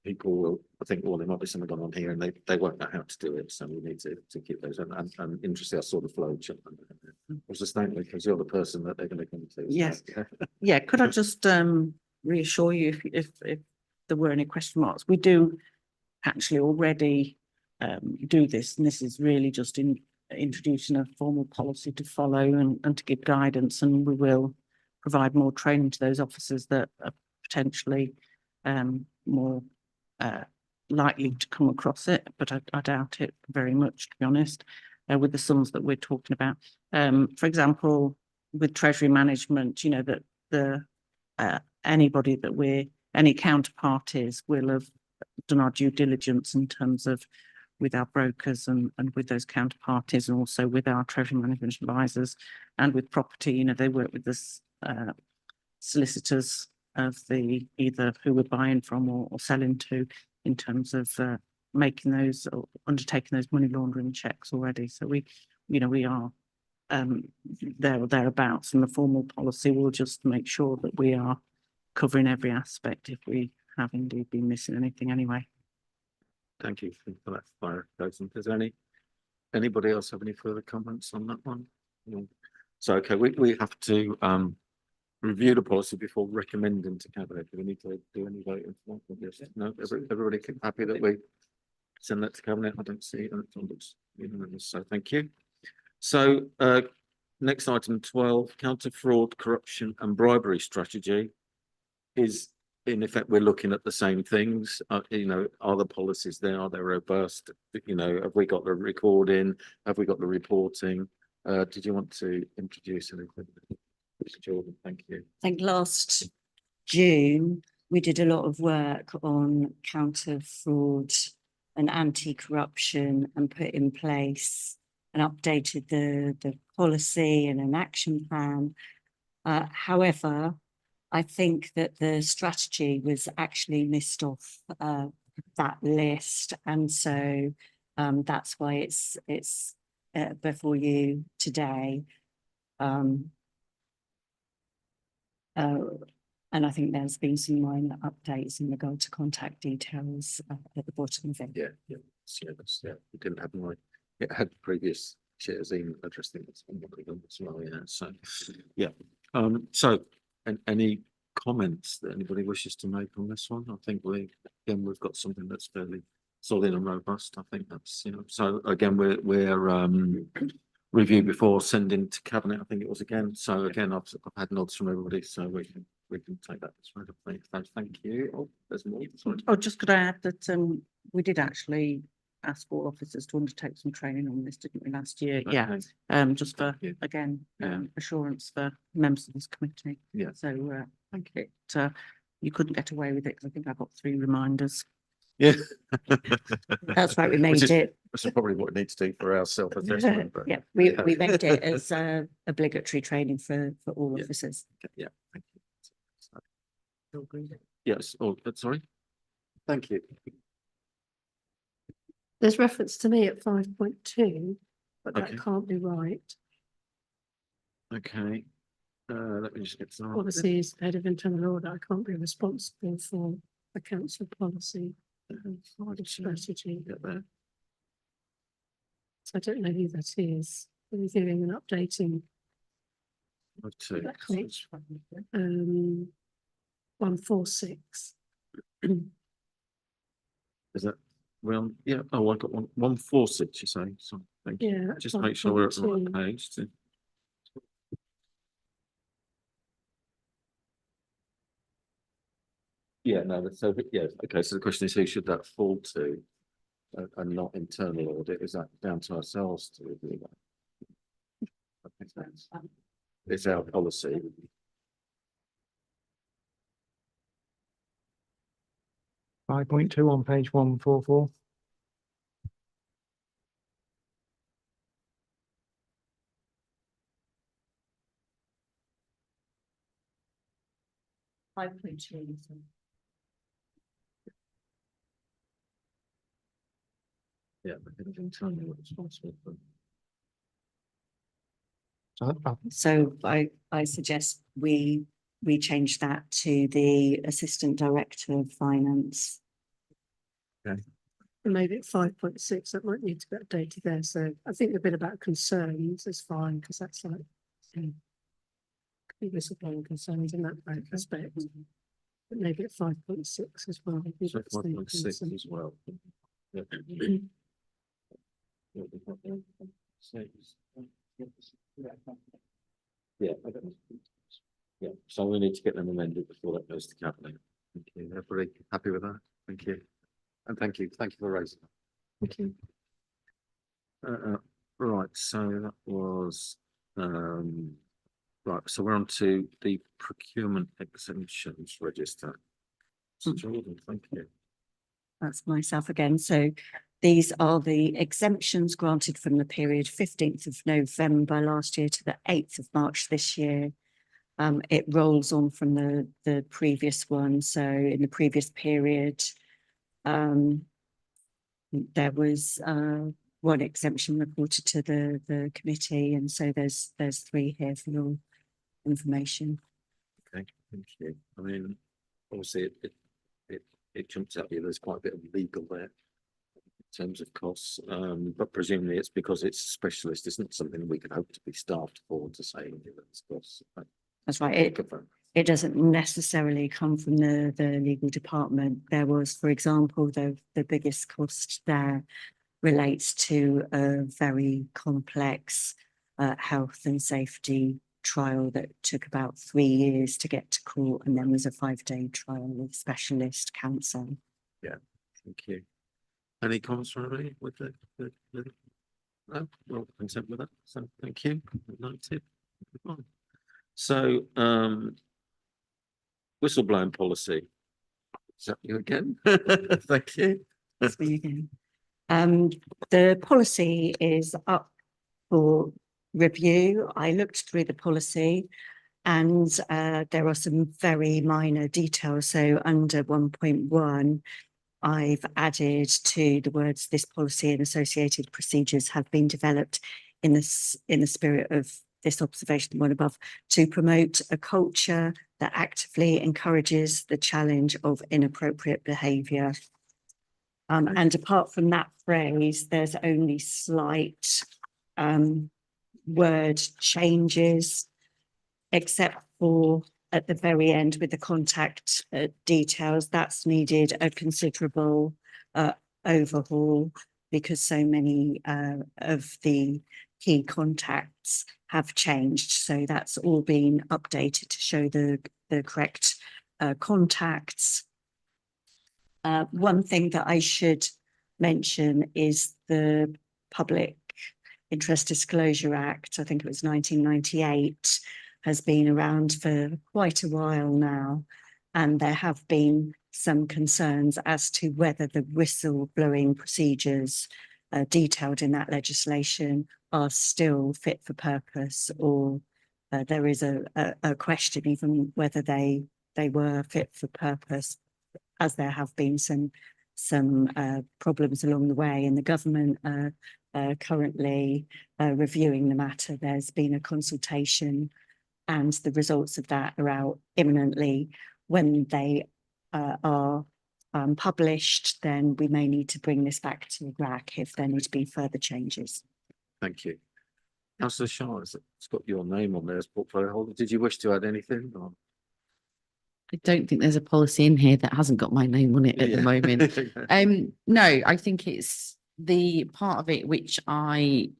people will think, well, there might be something going on here, and they won't know how to do it. So we need to keep those. And interesting, I saw the flow chart. Was the statement because you're the person that they're going to come to. Yes. Yeah. Could I just reassure you if there were any question marks? We do actually already do this, and this is really just introducing a formal policy to follow and to give guidance, and we will provide more training to those officers that are potentially more likely to come across it, but I doubt it very much, to be honest, with the sums that we're talking about. For example, with treasury management, you know, that anybody that any counterparties will have done our due diligence in terms of with our brokers and with those counterparties, and also with our treasury management advisors, and with property, you know, they work with us solicitors of the either who we're buying from or selling to in terms of making those or undertaking those money laundering checks already. So we are there or thereabouts, and the formal policy will just make sure that we are covering every aspect if we have indeed been missing anything anyway. Thank you for that clarification. Does anybody else have any further comments on that one? No. So, okay, we have to review the policy before recommending to cabinet. Do we need to do any voting for that? Yes. No, everybody happy that we send that to cabinet? I don't see it. Looks unanimous, so thank you. So, next item 12, counter fraud, corruption and bribery strategy is, in effect, we're looking at the same things. You know, are the policies there? Are they robust? You know, have we got the recording? Have we got the reporting? Did you want to introduce anything? Mr. Jordan, thank you. I think last June, we did a lot of work on counter fraud and anti-corruption and put in place and updated the policy and an action plan. However, I think that the strategy was actually missed off that list, and so that's why it's before you today. And I think there's been some minor updates in regard to contact details at the bottom of it. Yeah. We didn't have my. It had previous chair's email address. I think it's on them as well. Yeah. So, yeah. So, and any comments that anybody wishes to make on this one? I think we've got something that's fairly solid and robust. I think that's, you know. So again, we're review before sending to cabinet. I think it was again. So again, I've had nods from everybody, so we can take that as well. Thank you. Oh, there's more. Sorry. Oh, just could I add that we did actually ask all officers to undertake some training on this, didn't we, last year? Yeah. Okay. Just for Yeah. again Yeah. assurance for members of this committee. Yeah. So thank you. You couldn't get away with it because I think I got 3 reminders. Yeah. That's right, we made Which it. is probably what we need to do for our self-assessment. But Yeah, we made it as obligatory training for all Yeah. officers. yeah, thank you. Yes. Oh, sorry. Thank you. There's reference to me at 5.2, but Okay. that can't be right. Okay. Let me just get some. Policies, head of internal audit, I can't be responsible for a council policy strategy. Get there. So I don't know who that is. Reviewing and updating 2. 146. Is that well? Yeah. Oh, I got 146. You say so. Thank you. Yeah. Just make sure we're at the right 5.2. page. Yeah. No. So yeah. Okay. So the question is, who should that fall to, and not internal audit? Is that down to ourselves to review that? I think it's our policy. .2 on page 144. Yeah. I think internally we're responsible for. So I suggest we change that to the Assistant Director of Finance. Maybe at 5.6, that might need to be updated there. So I think the bit about concerns is fine because that's like whistleblowing concerns in that respect. But maybe at 5.6 as well. So 5.6 as well. Yeah. Yeah. Yeah. So we need to get them amended before that goes to cabinet. Thank you. Everybody happy with that? Thank you. And thank you for raising that. Thank you. Right. So that was right. So we're on to the procurement exemptions register. So Jordan, thank you. That's myself again. So these are the exemptions granted from the period 15th of November last year to the 8th of March this year. It rolls on from the previous one. So in the previous period, there was one exemption reported to the committee, and so there's three here for your information. Okay, thank you. I mean, obviously it jumps out here. There's quite a bit of legal there in terms of costs, but presumably it's because it's specialist. Isn't something we can hope to be staffed for to say those costs. That's right. It doesn't necessarily come from the legal department. There was, for example, the biggest cost there relates to a very complex health and safety trial that took about 3 years to get to court, and then was a 5-day trial with specialist counsel. Yeah, thank you. Any comments from anybody with the no? Well, consent with that. So thank you. Noted. So whistleblowing policy. Is that you again? Thank you. That's for you again. The policy is up for review. I looked through the policy, and there are some very minor details. So under 1.1, I've added to the words "this policy and associated procedures have been developed in the spirit of this observation, one above, to promote a culture that actively encourages the challenge of inappropriate behaviour." And apart from that phrase, there's only slight word changes, except for at the very end with the contact details. That's needed a considerable overhaul, because so many of the key contacts have changed. So that's all been updated to show the correct contacts. One thing that I should mention is the Public Interest Disclosure Act. I think it was 1998, has been around for quite a while now, and there have been some concerns as to whether the whistleblowing procedures detailed in that legislation are still fit for purpose, or there is a question even whether they were fit for purpose, as there have been some problems along the way, and the government currently reviewing the matter. There's been a consultation, and the results of that are out imminently. When they are published, then we may need to bring this back to GRAC if there need to be further changes. Thank you. Councillor Shaw, it's got your name on there as portfolio holder. Did you wish to add anything? Or? I don't think there's a policy in here that hasn't got my name on it at the moment. No, I think it's the part of it which I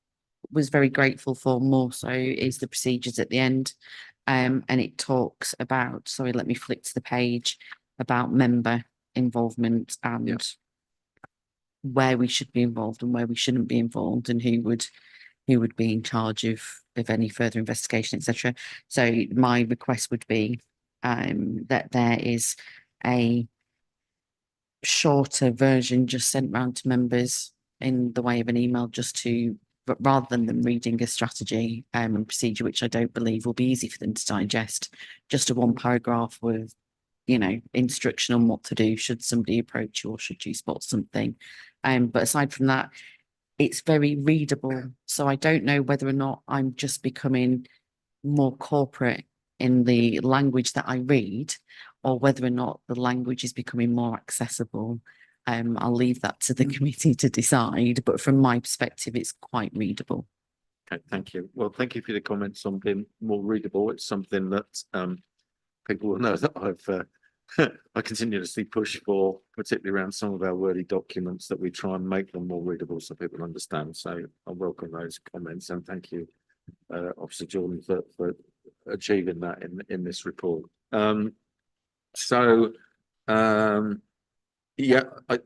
was very grateful for more so is the procedures at the end. And it talks about, sorry, let me flick to the page, about member involvement and where we should be involved and where we shouldn't be involved, and who would be in charge of any further investigation, etc. So my request would be that there is a shorter version just sent round to members in the way of an email, just to, but rather than them reading a strategy and procedure, which I don't believe will be easy for them to digest, just a 1 paragraph with, you know, instruction on what to do should somebody approach you or should you spot something. But aside from that, it's very readable. So I don't know whether or not I'm just becoming more corporate in the language that I read, or whether or not the language is becoming more accessible. I'll leave that to the committee to decide, but from my perspective, it's quite readable. Okay, thank you. Well, thank you for the comments on being more readable. It's something that people will know that I've I continuously push for, particularly around some of our wordy documents, that we try and make them more readable so people understand. So I welcome those comments, and thank you, Officer Jordan, for achieving that in this report. Yeah, I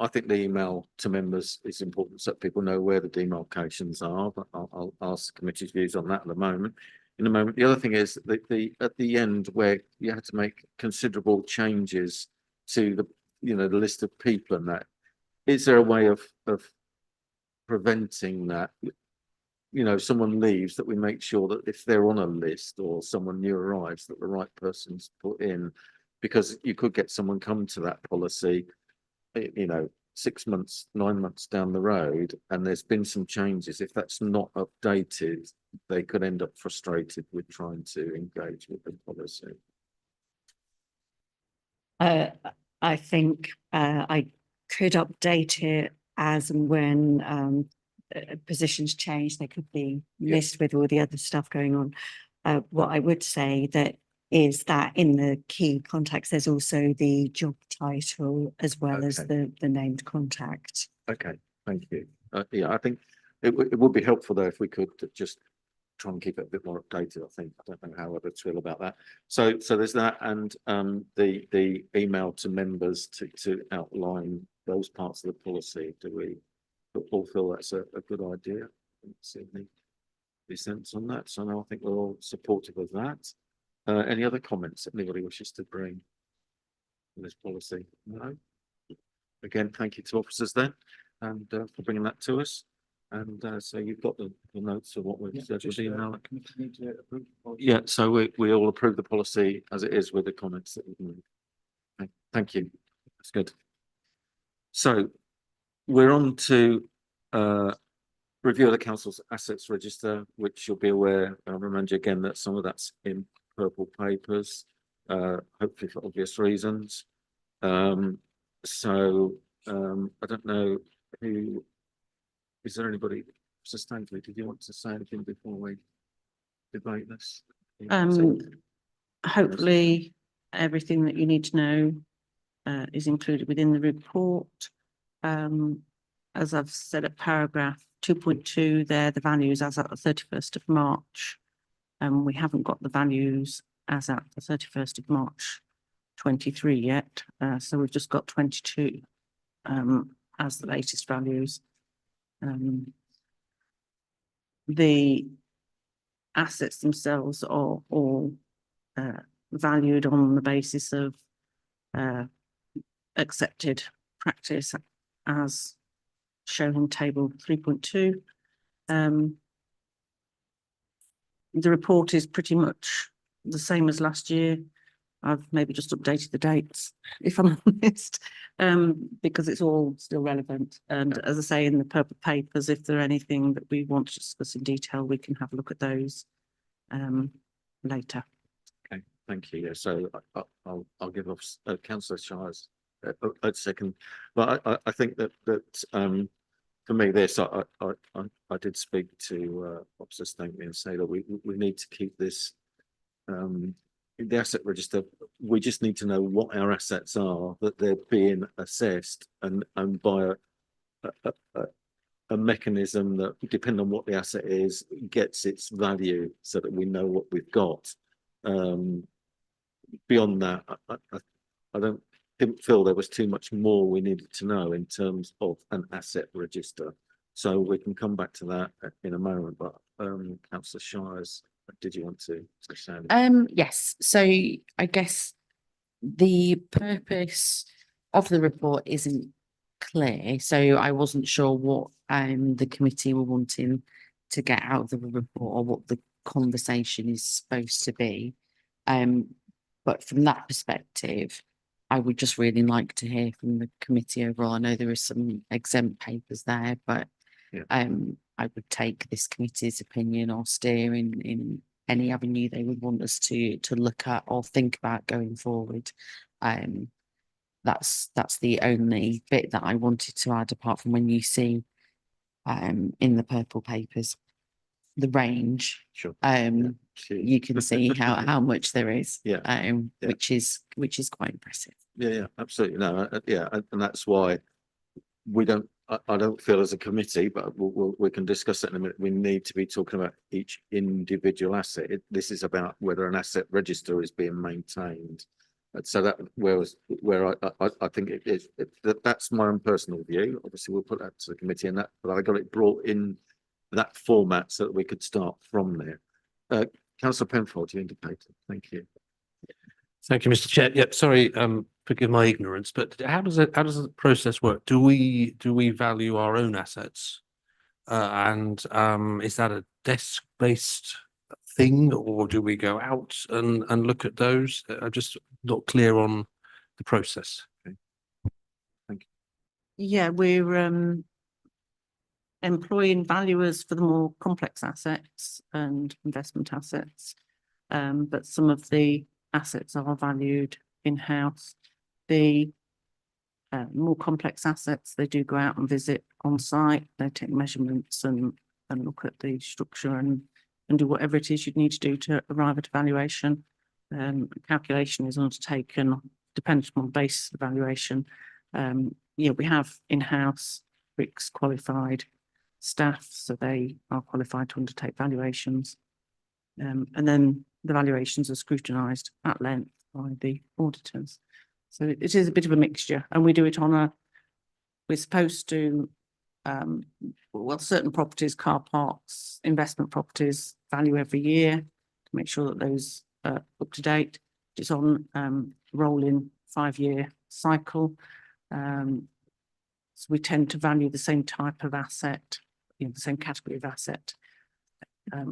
think the email to members is important so that people know where the demarcations are, but I'll ask the committee's views on that in a moment. The other thing is that at the end, where you had to make considerable changes to the list of people and that, is there a way of preventing that? you know, someone leaves, that we make sure that if they're on a list or someone new arrives, that the right person's put in. Because you could get someone come to that policy, you know, 6 months, 9 months down the road, and there's been some changes. If that's not updated, they could end up frustrated with trying to engage with the policy. I think I could update it as and when positions change. They could be missed with all the other stuff going on. What I would say that is that in the key contacts, there's also the job title as well as Okay. the named contact. Okay, thank you. Yeah, I think it would be helpful though if we could just try and keep it a bit more updated. I think, I don't know how others feel about that. So there's that, and the email to members to outline those parts of the policy. Do we all feel that's a good idea? See any sense on that? So now I think we're all supportive of that. Any other comments that anybody wishes to bring in this policy? No. Again, thank you to officers then, and for bringing that to us. And so you've got the notes of what we've said with the email. Yeah, so we all approve the policy as it is with the comments that we've made. Okay, thank you. That's good. So we're on to review of the council's assets register, which you'll be aware. I'll remind you again that some of that's in purple papers, hopefully for obvious reasons. So I don't know who, is there anybody sustainably, did you want to say anything before we debate this? Hopefully everything that you need to know is included within the report. As I've said at paragraph 2.2 there, the values as at the 31st of March. We haven't got the values as at the 31st of March 23 yet. So we've just got 22 as the latest values. The assets themselves are all valued on the basis of accepted practice as shown on table 3.2. The report is pretty much the same as last year. I've maybe just updated the dates, if I'm honest, because it's all still relevant. And as I say, in the purple papers, if there's anything that we want to discuss in detail, we can have a look at those later. Okay, thank you. Yeah, so I'll give off Councillor Shires a second, but I think that for me, this I did speak to Officer Stankley and say that we need to keep this the asset register. We just need to know what our assets are, that they're being assessed, and by a mechanism that, depending on what the asset is, gets its value, so that we know what we've got. Beyond that, I didn't feel there was too much more we needed to know in terms of an asset register. So we can come back to that in a moment. But Councillor Shires, did you want to say anything? Yes, so I guess the purpose of the report isn't clear, so I wasn't sure what the committee were wanting to get out of the report, or what the conversation is supposed to be. But from that perspective, I would just really like to hear from the committee overall. I know there are some exempt papers there, but yeah. I would take this committee's opinion or steer in any avenue they would want us to look at or think about going forward. That's the only bit that I wanted to add, apart from when you see in the purple papers the range. Sure. You can see how much there is. Yeah. Yeah. Which is quite impressive. Yeah, absolutely. No, yeah, and that's why we don't. I don't feel as a committee, but we can discuss it in a minute. We need to be talking about each individual asset. This is about whether an asset register is being maintained. And so that where I think it is. That's my own personal view. Obviously, we'll put that to the committee, and that. But I got it brought in that format so that we could start from there. Councillor Penfold, you indicated. Thank you. Thank you, Mr. Chair. Yep, sorry, forgive my ignorance, but how does the process work? Do we value our own assets Is that a desk-based thing, or do we go out and look at those? I'm just not clear on the process. Yeah, we're employing valuers for the more complex assets and investment assets. But some of the assets are valued in-house. The more complex assets, they do go out and visit on site. They take measurements and look at the structure and do whatever it is you'd need to do to arrive at a valuation. Calculation is undertaken depending on the basis of the valuation. Yeah, we have in-house GRAC qualified staff, so they are qualified to undertake valuations. And then the valuations are scrutinised at length by the auditors. So it is a bit of a mixture, and we do it on we're supposed to, well, certain properties, car parks, investment properties value every year to make sure that those are up to date. It's on rolling 5-year cycle. So we tend to value the same type of asset, the same category of asset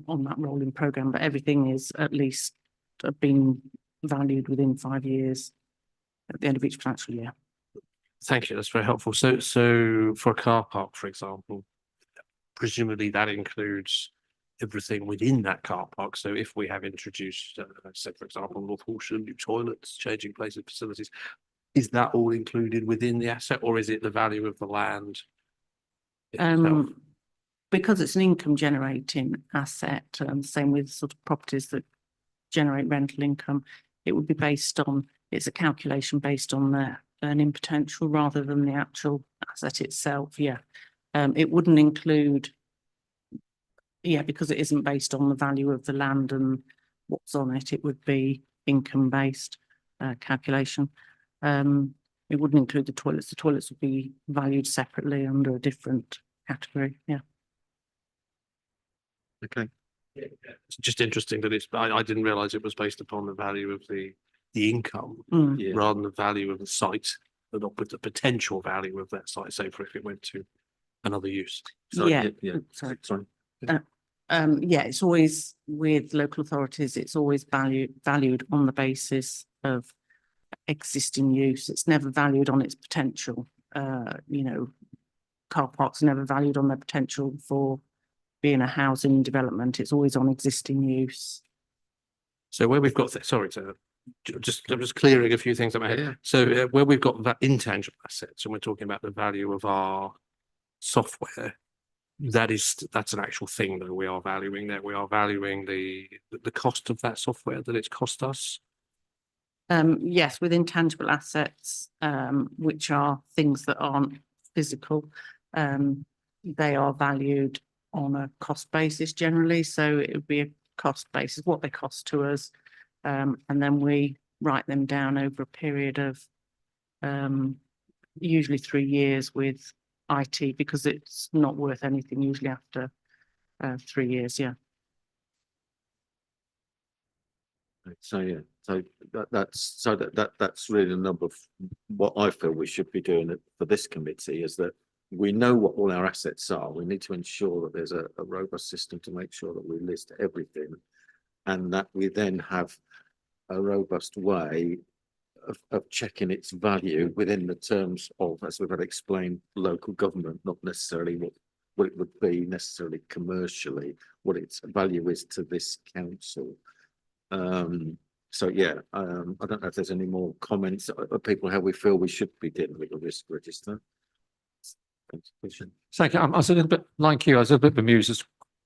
on that rolling programme, but everything is at least been valued within 5 years at the end of each financial year. Thank you. That's very helpful. So for a car park, for example, presumably that includes everything within that car park. So if we have introduced, say, for example, North Horsham, new toilets, changing places, facilities, is that all included within the asset, or is it the value of the land itself? Because it's an income generating asset, same with sort of properties that generate rental income, it would be based on, it's a calculation based on the earning potential rather than the actual asset itself. Yeah. It wouldn't include, because it isn't based on the value of the land and what's on it, it would be income based calculation. It wouldn't include the toilets. The toilets would be valued separately under a different category. Yeah. Okay. It's just interesting that I didn't realise it was based upon the value of the income Yeah. rather than the value of the site, but not with the potential value of that site, say for if it went to another use. Sorry, Yeah. Sorry. Sorry. Yeah, it's always with local authorities, it's always valued on the basis of existing use. It's never valued on its potential. Car parks are never valued on their potential for being a housing development. It's always on existing use. So where we've got, sorry to I'm just clearing a few things in my head. Yeah. So where we've got that intangible assets, and we're talking about the value of our software, that's an actual thing that we are valuing there. We are valuing the cost of that software that it's cost us. Yes, with intangible assets, which are things that aren't physical, they are valued on a cost basis generally. So it would be a cost basis, what they cost to us. And then we write them down over a period of usually 3 years with IT, because it's not worth anything usually after 3 years. Yeah. So yeah, so that's really a number of what I feel we should be doing for this committee, is that we know what all our assets are. We need to ensure that there's a robust system to make sure that we list everything, and that we then have a robust way of checking its value within the terms of, as we've had explained, local government, not necessarily what it would be necessarily commercially, what its value is to this council. So yeah, I don't know if there's any more comments of people how we feel we should be dealing with the risk register. So I was a little bit like you, I was a bit bemused as to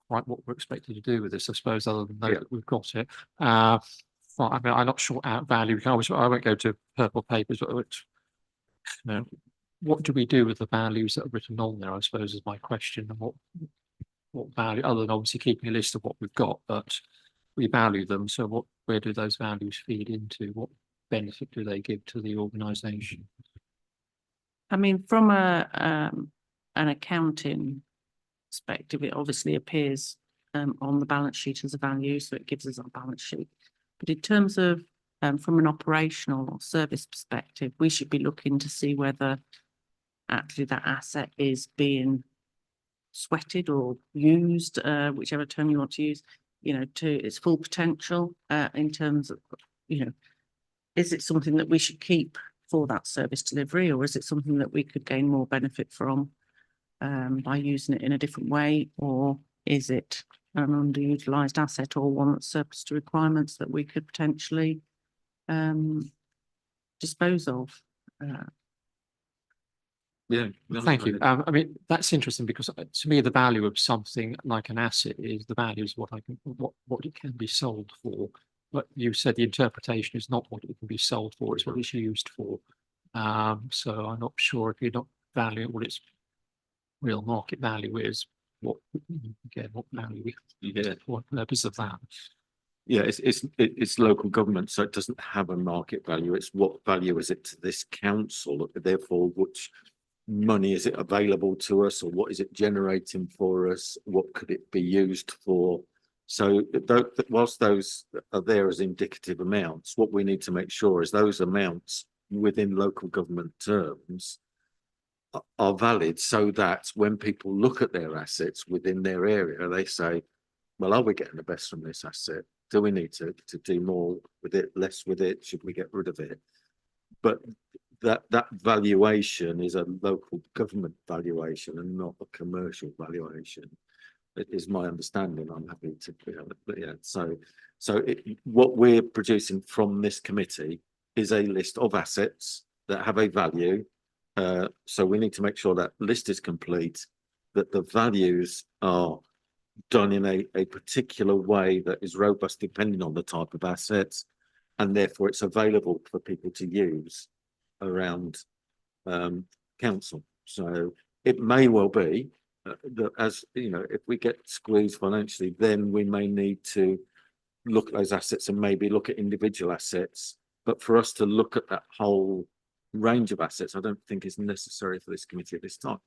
quite what we're expected to do with this, I suppose, other than know that we've got it. Well, I mean, I'm not sure out value. I won't go to purple papers, but what do we do with the values that are written on there, I suppose, is my question. And what value, other than obviously keeping a list of what we've got, but we value them. So where do those values feed into? What benefit do they give to the organisation? I mean, from an accounting perspective, it obviously appears on the balance sheet as a value, so it gives us our balance sheet. But in terms of from an operational or service perspective, we should be looking to see whether actually that asset is being sweated or used, whichever term you want to use, you know, to its full potential, in terms of, you know, is it something that we should keep for that service delivery, or is it something that we could gain more benefit from by using it in a different way, or is it an underutilized asset or one that's surplus to requirements that we could potentially dispose of? Yeah. no, Thank go you. ahead. I mean, that's interesting because to me, the value of something like an asset is the value is what I can, what it can be sold for. But you said the interpretation is not what it can be sold for, it's what it's used for. So I'm not sure if you're not valuing what its real market value is, what, again, what value, Yeah. what purpose of that. Yeah, it's local government, so it doesn't have a market value. It's what value is it to this council? Therefore, which money is it available to us, or what is it generating for us? What could it be used for? So whilst those are there as indicative amounts, what we need to make sure is those amounts within local government terms are valid, so that when people look at their assets within their area, they say, well, are we getting the best from this asset? Do we need to do more with it, less with it? Should we get rid of it? But that valuation is a local government valuation and not a commercial valuation. It is my understanding. I'm happy to, but yeah. So what we're producing from this committee is a list of assets that have a value. So we need to make sure that list is complete, that the values are done in a particular way that is robust depending on the type of assets, and therefore it's available for people to use around council. So it may well be that, as you know, if we get squeezed financially, then we may need to look at those assets and maybe look at individual assets. But for us to look at that whole range of assets, I don't think is necessary for this committee at this time.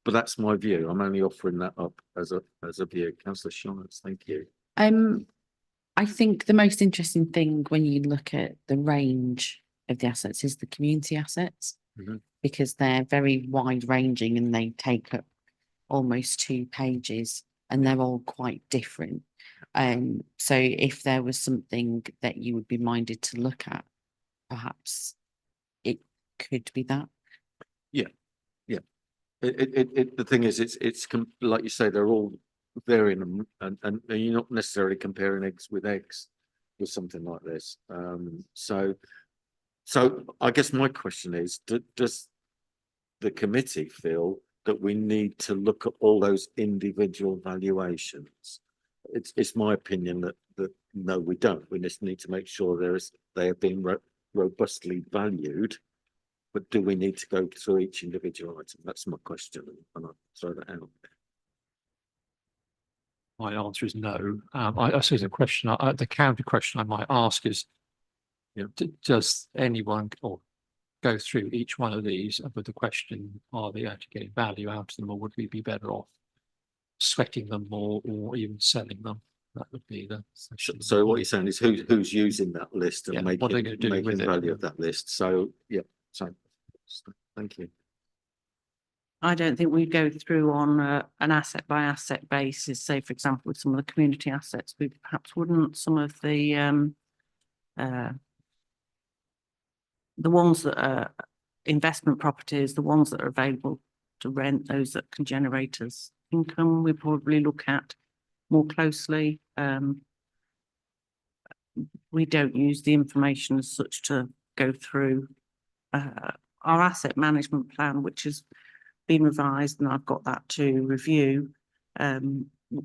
But that's my view. I'm only offering that up as a view. Councillor Shines, thank you. I think the most interesting thing when you look at the range of the assets is the community assets, because they're very wide ranging and they take up almost 2 pages and they're all quite different. So if there was something that you would be minded to look at, perhaps it could be that. Yeah. The thing is, it's like you say, they're all varying, and you're not necessarily comparing eggs with something like this. So I guess my question is, does the committee feel that we need to look at all those individual valuations? It's my opinion that no, we don't. We just need to make sure they have been robustly valued. But do we need to go through each individual item? That's my question, and I'll throw that out. My answer is no. I suppose the counter question I might ask is, does anyone or go through each one of these with the question, are they actually getting value out of them, or would we be better off sweating them more or even selling them? That would be the. So what you're saying is who's using that list and what are they going to do with making it? value of that list. So yeah, so thank you. I don't think we'd go through on an asset by asset basis. Say, for example, with some of the community assets, we perhaps wouldn't. Some of the ones that are investment properties, the ones that are available to rent, those that can generate us income, we probably look at more closely. We don't use the information as such to go through our asset management plan, which has been revised, and I've got that to review.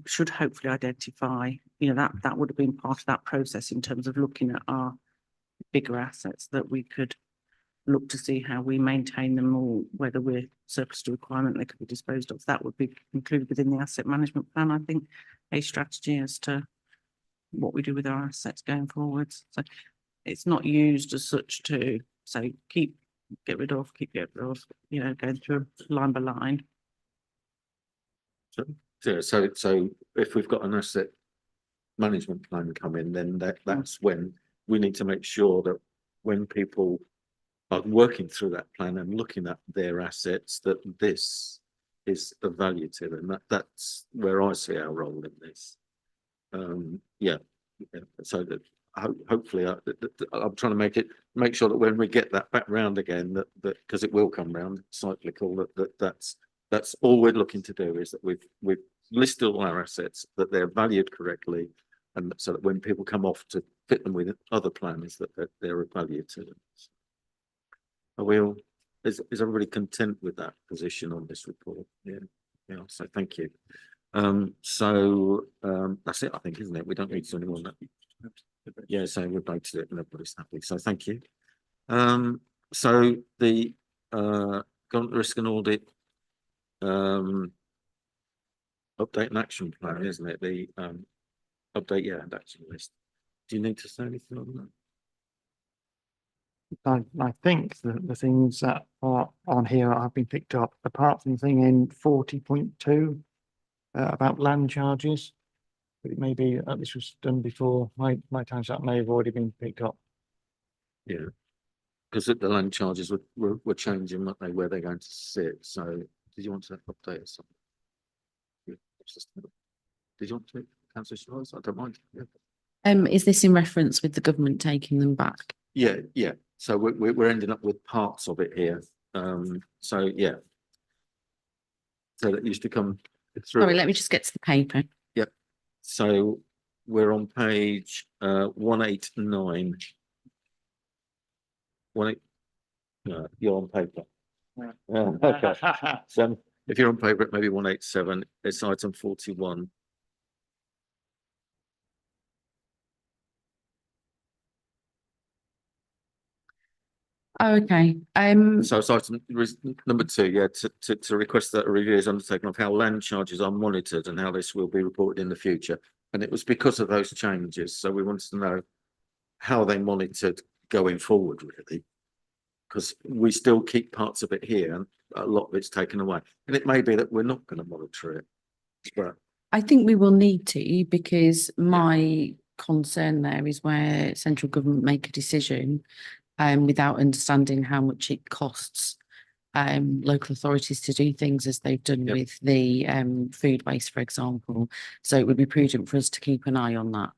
Should hopefully identify, that would have been part of that process in terms of looking at our bigger assets, that we could look to see how we maintain them, or whether we're surplus to requirement, they could be disposed of. That would be included within the asset management plan, I think, a strategy as to what we do with our assets going forwards. So it's not used as such to say get rid of, going through line by line. So if we've got an asset management plan coming, then that's when we need to make sure that when people are working through that plan and looking at their assets, that this is of value to them. That's where I see our role in this. Yeah, so that hopefully I'm trying to make sure that when we get that back round again, that because it will come round cyclical, that's all we're looking to do, is that we've listed all our assets, that they're valued correctly, and so that when people come off to fit them with other plans, that they're of value to them. Are we all, is everybody content with that position on this report? Yeah, so thank you. That's it, I think, isn't it? We don't need to do any more than that. Yeah, so we've noted it and everybody's happy, so thank you. So the government risk and audit update and action plan, isn't it? The update, and action list. Do you need to say anything on that? I think the things that are on here have been picked up, apart from the thing in 40.2 about land charges. But it may be that this was done before my time, so that may have already been picked up. Yeah, because the land charges were changing, weren't they, where they're going to sit? So did you want to update us on? Did you want to, Councillor Schwartz? I don't mind. Yeah. Is this in reference with the government taking them back? Yeah. So we're ending up with parts of it here. So yeah. So that used to come through. Sorry, let me just get to the paper. Yep. So we're on page 189. You're on paper. Okay. So if you're on paper, it may be 187. It's item 41. Oh, okay. So it's item number 2, yeah, to request that a review is undertaken of how land charges are monitored and how this will be reported in the future. And it was because of those changes. So we wanted to know how they monitored going forward, really, because we still keep parts of it here and a lot of it's taken away. And it may be that we're not going to monitor it. But I think we will need to, because my concern there is where central government make a decision without understanding how much it costs local authorities to do things as they've done with the food waste, for example. So it would be prudent for us to keep an eye on that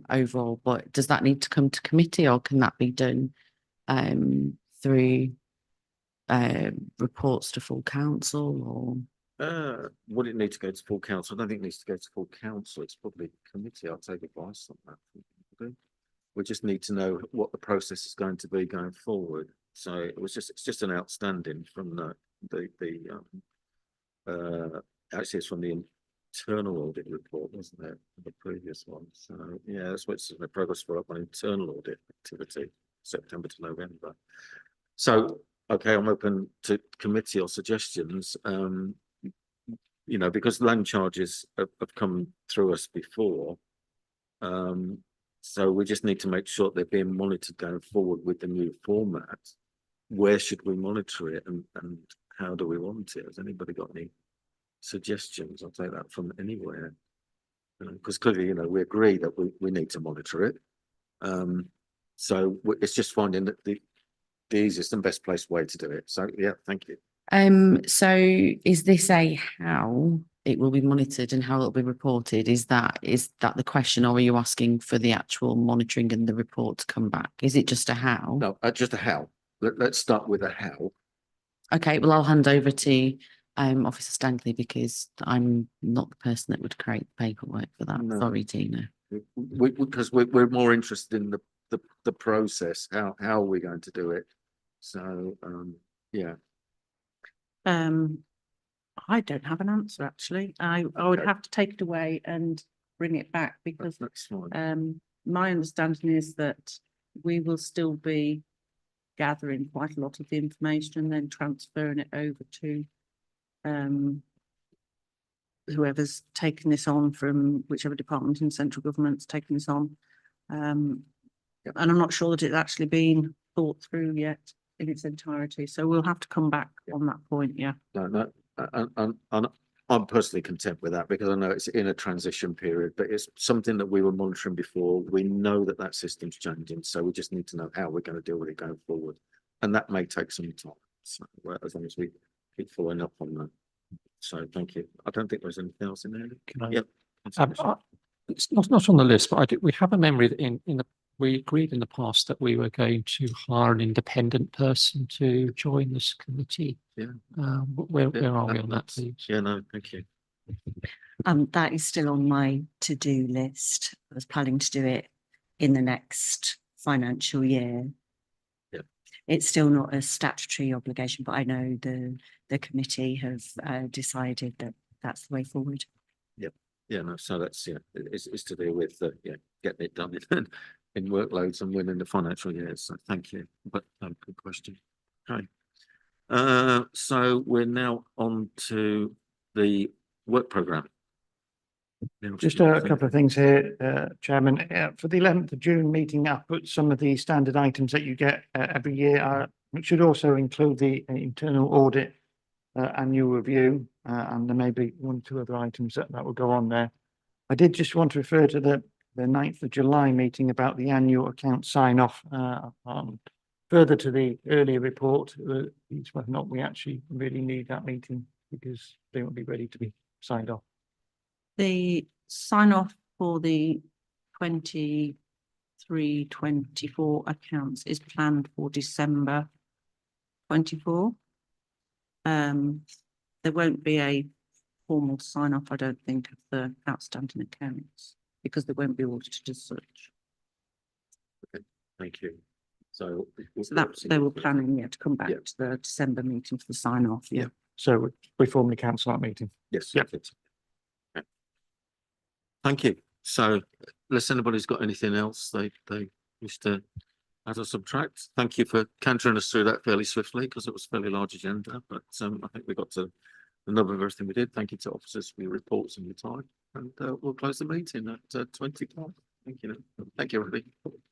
overall. But does that need to come to committee, or can that be done through reports to full council? Or would it need to go to full council? I don't think it needs to go to full council. It's probably committee. I'll take advice on that. We just need to know what the process is going to be going forward. So it's just an outstanding from actually it's from the internal audit report, wasn't it? The previous one. So yeah, that's what's the progress follow up on internal audit activity, September to November. So okay, I'm open to committee or suggestions. Because land charges have come through us before. So we just need to make sure they're being monitored going forward with the new format. Where should we monitor it, and how do we want it? Has anybody got any suggestions? I'll take that from anywhere. Because clearly, we agree that we need to monitor it. So it's just finding that the easiest and best placed way to do it. So yeah, thank you. So is this a how it will be monitored and how it will be reported? Is that the question, or are you asking for the actual monitoring and the report to come back? Is it just a how? No, just a how. Let's start with a how. Okay, well, I'll hand over to Officer Stanley, because I'm not the person that would create the paperwork for that. No. Sorry, Tina. Because we're more interested in the process. How are we going to do it? So yeah. I don't have an answer, actually. I would have to take it away and bring it back, because That's fine. my understanding is that we will still be gathering quite a lot of the information and then transferring it over to whoever's taken this on, from whichever department in central government's taken this on. And I'm not sure that it's actually been thought through yet in its entirety. So we'll have to come back on that point. Yeah. No, and I'm personally content with that, because I know it's in a transition period, but it's something that we were monitoring before. We know that system's changing, so we just need to know how we're going to deal with it going forward, and that may take some time. So as long as we keep following up on that. So thank you. I don't think there's anything else in there. Can I- Yep. It's not on the list, but we have a memory that we agreed in the past that we were going to hire an independent person to join this committee. Yeah. Where are we on that, that's- please? Yeah, no, thank you. That is still on my to-do list. I was planning to do it in the next financial year. Yeah. It's still not a statutory obligation, but I know the committee have decided that that's the way forward. Yeah, no, so that's, it's to do with, getting it done in workloads and within the financial years. So thank you. But, good question. Okay. So we're now on to the work programme. Just a couple of things here, Chairman. For the 11th of June meeting, I put some of the standard items that you get every year, which should also include the internal audit annual review, and there may be 1 or 2 other items that will go on there. I did just want to refer to the 9th of July meeting about the annual account sign off. Further to the earlier report, it's whether or not we actually really need that meeting because they won't be ready to be signed off. The sign off for the 23-24 accounts is planned for December 24. There won't be a formal sign off, I don't think, of the outstanding accounts because they won't be audited as such. Thank you. So. So that they were planning, to come back Yeah. to the December meeting for the sign off. Yeah. So we formally cancel that meeting. Yes. Yep. Okay. Thank you. So unless anybody's got anything else they wish to add or subtract, thank you for cantering us through that fairly swiftly because it was a fairly large agenda, but I think we got to the number of everything we did. Thank you to officers for your reports and your time, and we'll close the meeting at 20 past. Thank you. Thank you, everybody.